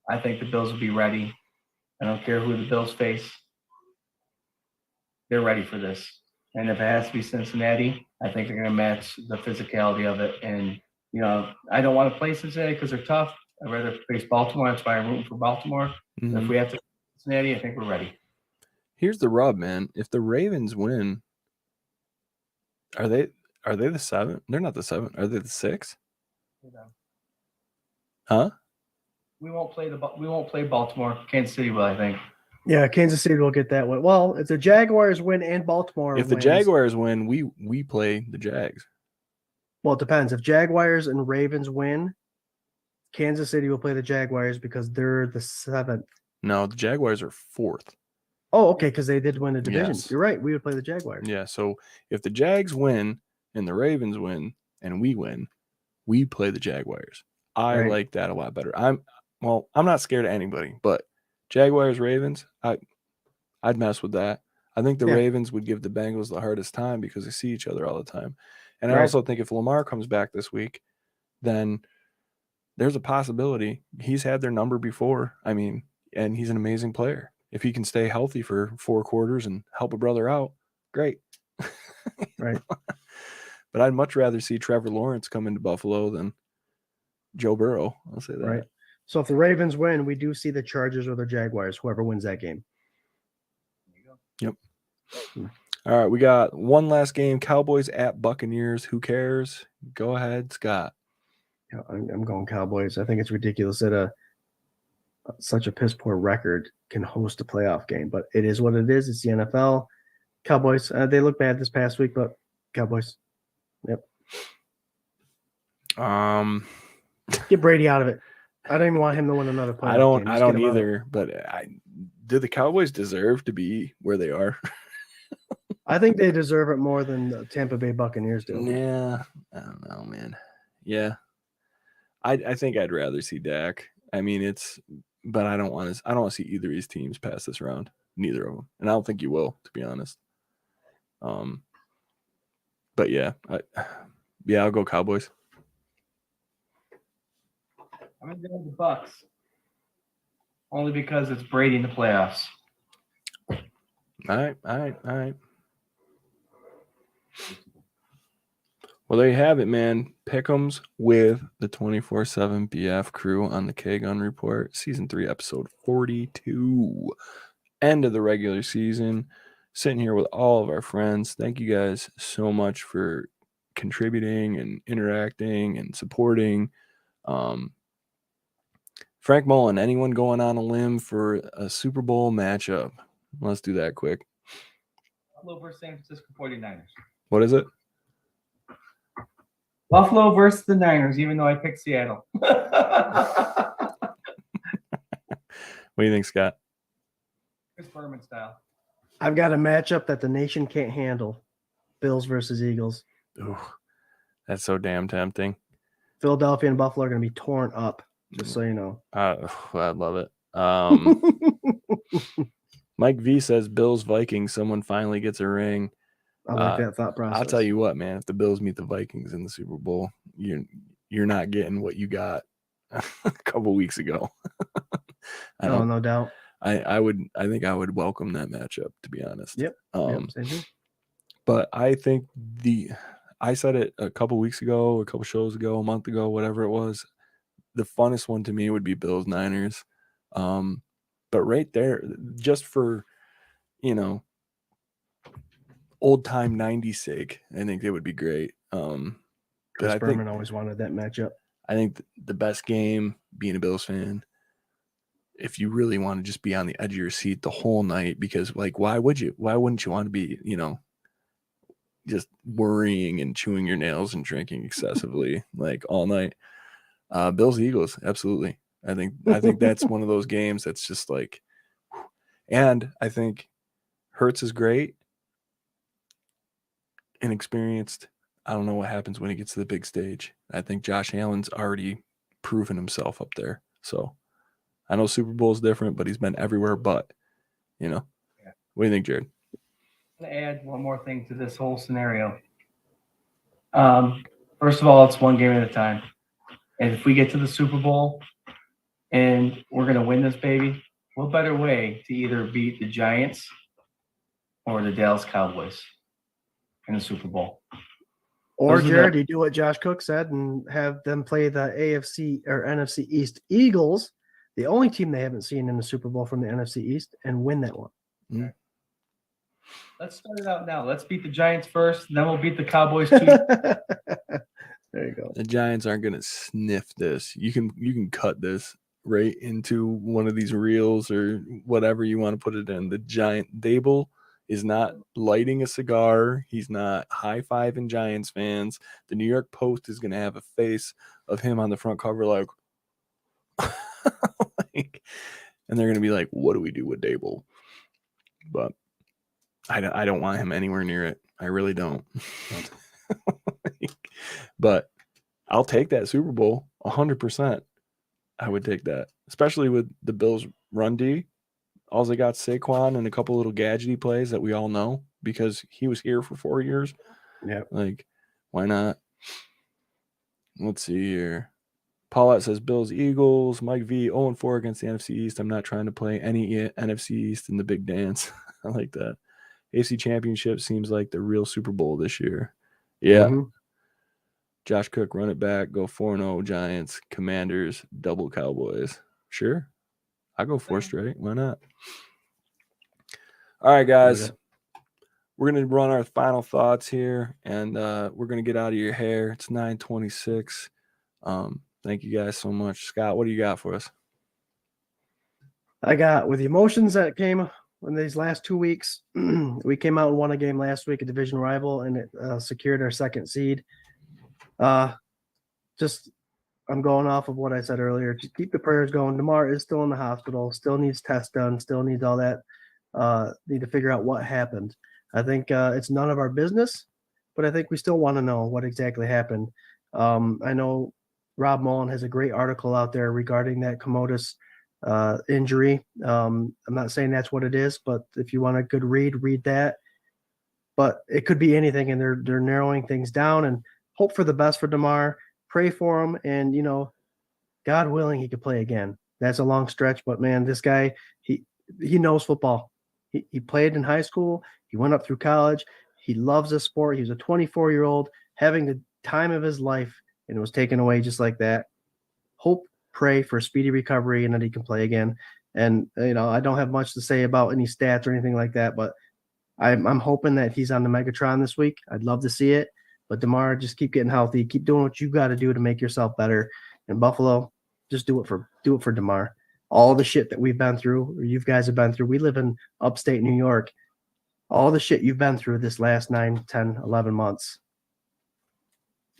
I think the Bills will be ready. I don't care who the Bills face. They're ready for this. And if it has to be Cincinnati, I think they're going to match the physicality of it and I don't want to play Cincinnati because they're tough. I'd rather face Baltimore. That's why I'm rooting for Baltimore. Mhm. If we have to Cincinnati, I think we're ready. Here's the rub, man. If the Ravens win, are they the 7? They're not the 7. Are they the 6? Huh? We won't play Baltimore. Kansas City will, I think. Yeah, Kansas City will get that one. Well, if the Jaguars win and Baltimore If the wins, Jaguars win, we play the Jags. well, it depends. If Jaguars and Ravens win, Kansas City will play the Jaguars because they're the 7th. No, the Jaguars are 4th. Oh, okay, because they did win the division. Yes. You're right. We would play the Jaguars. Yeah, so if the Jags win and the Ravens win and we win, we play the Jaguars. I Right. like that a lot better. I'm not scared of anybody, but Jaguars, Ravens, I'd mess with that. I think the Yeah. Ravens would give the Bengals the hardest time because they see each other all the time. And I Right. also think if Lamar comes back this week, then there's a possibility he's had their number before. I mean, and he's an amazing player. If he can stay healthy for 4 quarters and help a brother out, great. Right. But I'd much rather see Trevor Lawrence come into Buffalo than Joe Burrow. I'll say that. Right. So if the Ravens win, we do see the Chargers or the Jaguars, whoever wins that game. Yep. All right, we got one last game. Cowboys at Buccaneers. Who cares? Go ahead, Scott. Yeah, I'm going Cowboys. I think it's ridiculous that such a piss poor record can host a playoff game, but it is what it is. It's the NFL. Cowboys. They look bad this past week, but Cowboys. Yep. Get Brady out of it. I don't even want him to win another playoff game. I don't either. But do the Cowboys deserve to be where they are? I think they deserve it more than the Tampa Bay Buccaneers do. Yeah, I don't know, man. Yeah, I think I'd rather see Dak. I mean, but I don't want to see either of these teams pass this round. Neither of them, and I don't think you will, to be honest. But yeah, I'll go Cowboys. I'm gonna go with the Bucks, only because it's Brady in the playoffs. All right. Well, there you have it, man. Pick'ems with the 24/7 BF crew on the K-Gun Report, Season 3, Episode 42. End of the regular season. Sitting here with all of our friends. Thank you guys so much for contributing and interacting and supporting. Frank Mullen, anyone going on a limb for a Super Bowl matchup? Let's do that quick. Buffalo versus San Francisco 49ers. What is it? Buffalo versus the Niners, even though I picked Seattle. What do you think, Scott? Chris Berman style. I've got a matchup that the nation can't handle. Bills versus Eagles. Ooh, that's so damn tempting. Philadelphia and Buffalo are going to be torn up, just so you know. I'd love it. Mike V says Bills Vikings. Someone finally gets a ring. I like that thought process. I'll tell you what, man. If the Bills meet the Vikings in the Super Bowl, you're not getting what you got a couple weeks ago. No doubt. I think I would welcome that matchup, to be honest. Yep. Same here. But I think I said it a couple weeks ago, a couple shows ago, a month ago, whatever it was. The funnest one to me would be Bills Niners. But right there, just for, old time 90s sake, I think it would be great. Chris Berman always wanted that matchup. I think the best game, being a Bills fan, if you really want to just be on the edge of your seat the whole night, because why wouldn't you want to be, just worrying and chewing your nails and drinking excessively all night? Bills Eagles, absolutely. I think that's one of those games that's just and I think Hurts is great, inexperienced. I don't know what happens when he gets to the big stage. I think Josh Allen's already proven himself up there. So I know Super Bowl is different, but he's been everywhere. But, Yeah. What do you think, Jarrod? I'm going to add one more thing to this whole scenario. First of all, it's one game at a time. And if we get to the Super Bowl and we're going to win this baby, what better way to either beat the Giants or the Dallas Cowboys in the Super Bowl? Or Those are Jared, the- you do what Josh Cook said and have them play the AFC or NFC East Eagles, the only team they haven't seen in the Super Bowl from the NFC East, and win that one. Let's start it out now. Let's beat the Giants first, then we'll beat the Cowboys too. There you go. The Giants aren't going to sniff this. You can cut this right into one of these reels or whatever you want to put it in. The Giant Dable is not lighting a cigar. He's not high-fiving Giants fans. The New York Post is going to have a face of him on the front cover like and they're going to be like, what do we do with Dable? But I don't want him anywhere near it. I really don't. But I'll take that Super Bowl 100%. I would take that, especially with the Bills' run D. All they got Saquon and a couple little gadgety plays that we all know because he was here for 4 years. Yeah. Like, why not? Let's see here. Paulette says Bills, Eagles. Mike V, 0-4 against the NFC East. I'm not trying to play any NFC East in the big dance. I like that. AFC Championship seems like the real Super Bowl this year. Yeah. Mm-hmm. Josh Cook, run it back. Go 4-0 Giants, Commanders, double Cowboys. Sure. I'll go 4 straight. Why not? All right, guys. We're going to run our final thoughts here, and we're going to get out of your hair. It's 9:26. Thank you guys so much. Scott, what do you got for us? I got, with the emotions that came in these last 2 weeks, we came out and won a game last week, a division rival, and it secured our second seed. I'm going off of what I said earlier. Just keep the prayers going. DeMar is still in the hospital, still needs tests done, still needs all that. Need to figure out what happened. I think it's none of our business, but I think we still want to know what exactly happened. I know Rob Mullen has a great article out there regarding that commodus injury. I'm not saying that's what it is, but if you want a good read that. But it could be anything, and they're narrowing things down, and hope for the best for DeMar. Pray for him, and God willing, he could play again. That's a long stretch, but man, this guy, he knows football. He played in high school. He went up through college. He loves the sport. He was a 24-year-old having the time of his life, and it was taken away just like that. Hope, pray for a speedy recovery, and that he can play again. And I don't have much to say about any stats or anything like that, but I'm hoping that he's on the Megatron this week. I'd love to see it. But DeMar, just keep getting healthy. Keep doing what you got to do to make yourself better. And Buffalo, just do it for DeMar. All the shit that we've been through, or you guys have been through. We live in upstate New York. All the shit you've been through this last 9, 10, 11 months.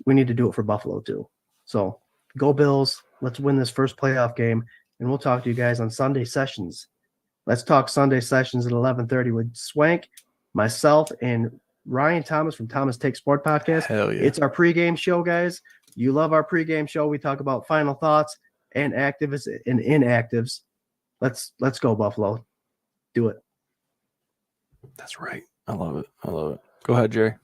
We need to do it for Buffalo too. So go Bills. Let's win this first playoff game. And we'll talk to you guys on Sunday sessions. Let's talk Sunday sessions at 11:30 with Swank, myself, and Ryan Thomas from Thomas Take Sport Podcast. Hell yeah. It's our pregame show, guys. You love our pregame show. We talk about final thoughts and actives and inactives. Let's go, Buffalo. Do it. That's right. I love it. Go ahead, Jerry.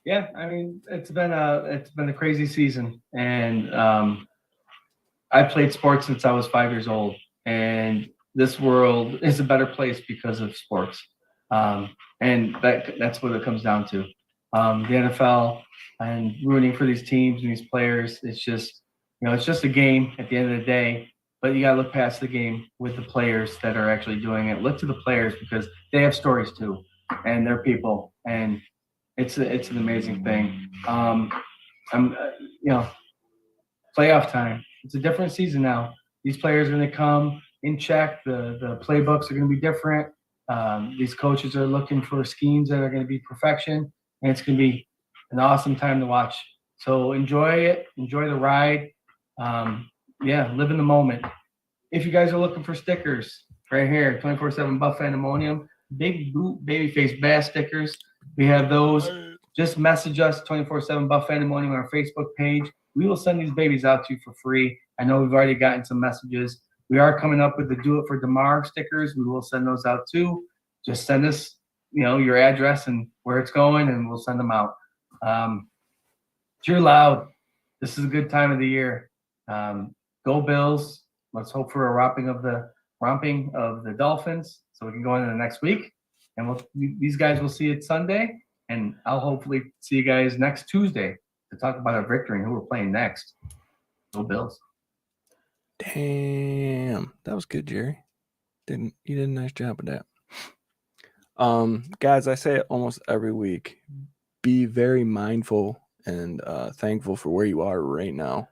Yeah, I mean, it's been a crazy season, and I played sports since I was 5 years old, and this world is a better place because of sports. And that's what it comes down to. The NFL and rooting for these teams and these players, it's just a game at the end of the day, but you got to look past the game with the players that are actually doing it. Look to the players because they have stories too, and they're people, and it's an amazing thing. Playoff time. It's a different season now. These players are going to come in check. The playbooks are going to be different. These coaches are looking for schemes that are going to be perfection, and it's going to be an awesome time to watch. So enjoy it. Enjoy the ride. Live in the moment. If you guys are looking for stickers, right here, 24/7 Buff Pandemonium, Big Boot Babyface Bass stickers. We have those. Just message us, 24/7 Buff Pandemonium on our Facebook page. We will send these babies out to you for free. I know we've already gotten some messages. We are coming up with the Do It for DeMar stickers. We will send those out too. Just send us, your address and where it's going, and we'll send them out. Cheer loud. This is a good time of the year. Go Bills. Let's hope for a romping of the Dolphins so we can go into the next week. And these guys will see it Sunday. And I'll hopefully see you guys next Tuesday to talk about our victory and who we're playing next. Go Bills. Damn, that was good, Jerry. You did a nice job of that. Guys, I say it almost every week. Be very mindful and thankful for where you are right now.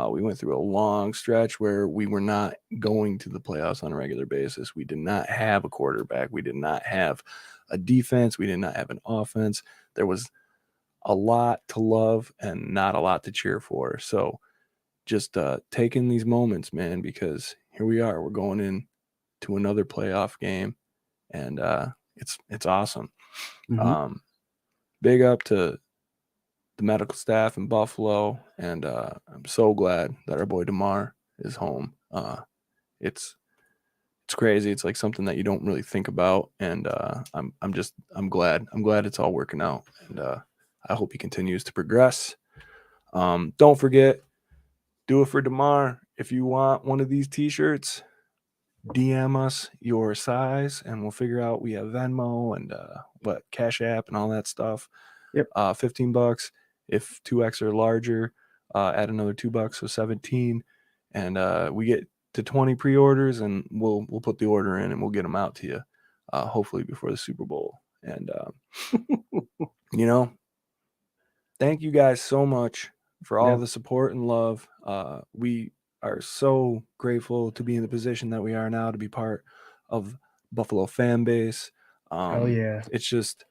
We went through a long stretch where we were not going to the playoffs on a regular basis. We did not have a quarterback. We did not have a defense. We did not have an offense. There was a lot to love and not a lot to cheer for. So just take in these moments, man, because here we are. We're going in to another playoff game, and it's awesome. Mhm. Big up to the medical staff in Buffalo, and I'm so glad that our boy DeMar is home. It's crazy. It's like something that you don't really think about, and I'm glad it's all working out, and I hope he continues to progress. Don't forget, do it for DeMar. If you want one of these t-shirts, DM us your size and we'll figure out. We have Venmo and Cash App and all that stuff. Yep. $15. If 2X are larger, add another $2, so 17. And we get to 20 pre-orders, and we'll put the order in and we'll get them out to you, hopefully before the Super Bowl. And thank you guys so much for all the support and love. We are so grateful to be in the position that we are now, to be part of Buffalo fan base. Oh yeah. It's just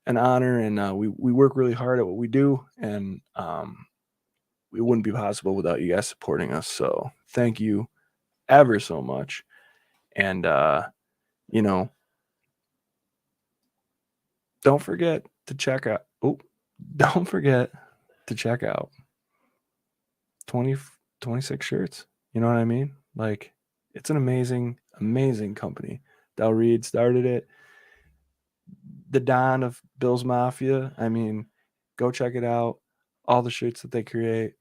an honor, and we work really hard at what we do, and it wouldn't be possible without you guys supporting us. So thank you ever so much. And don't forget to check out 26 shirts. You know what I mean? Like, it's an amazing company. Del Reed started it. The Don of Bills Mafia. I mean, go check it out. All the shirts that they create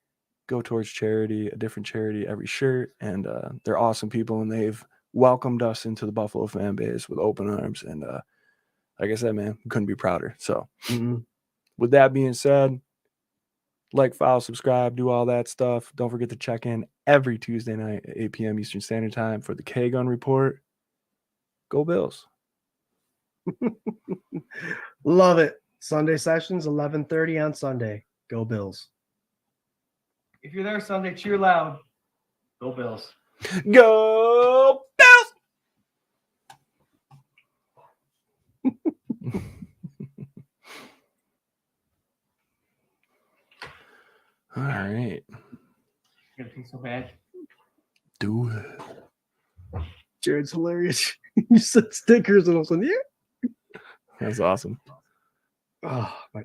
go towards charity, a different charity every shirt. And they're awesome people, and they've welcomed us into the Buffalo fan base with open arms. And like I said, man, we couldn't be prouder. So with that being said, like, follow, subscribe, do all that stuff. Don't forget to check in every Tuesday night at 8 p.m. Eastern Standard Time for the K-Gun Report. Go Bills. Love it. Sunday sessions, 11:30 on Sunday. Go Bills. If you're there Sunday, cheer loud. Go Bills. Go Bills! All right. You're gonna be so bad. Do it. Jared's hilarious. You said stickers and all of a sudden, yeah. That's awesome. Oh, my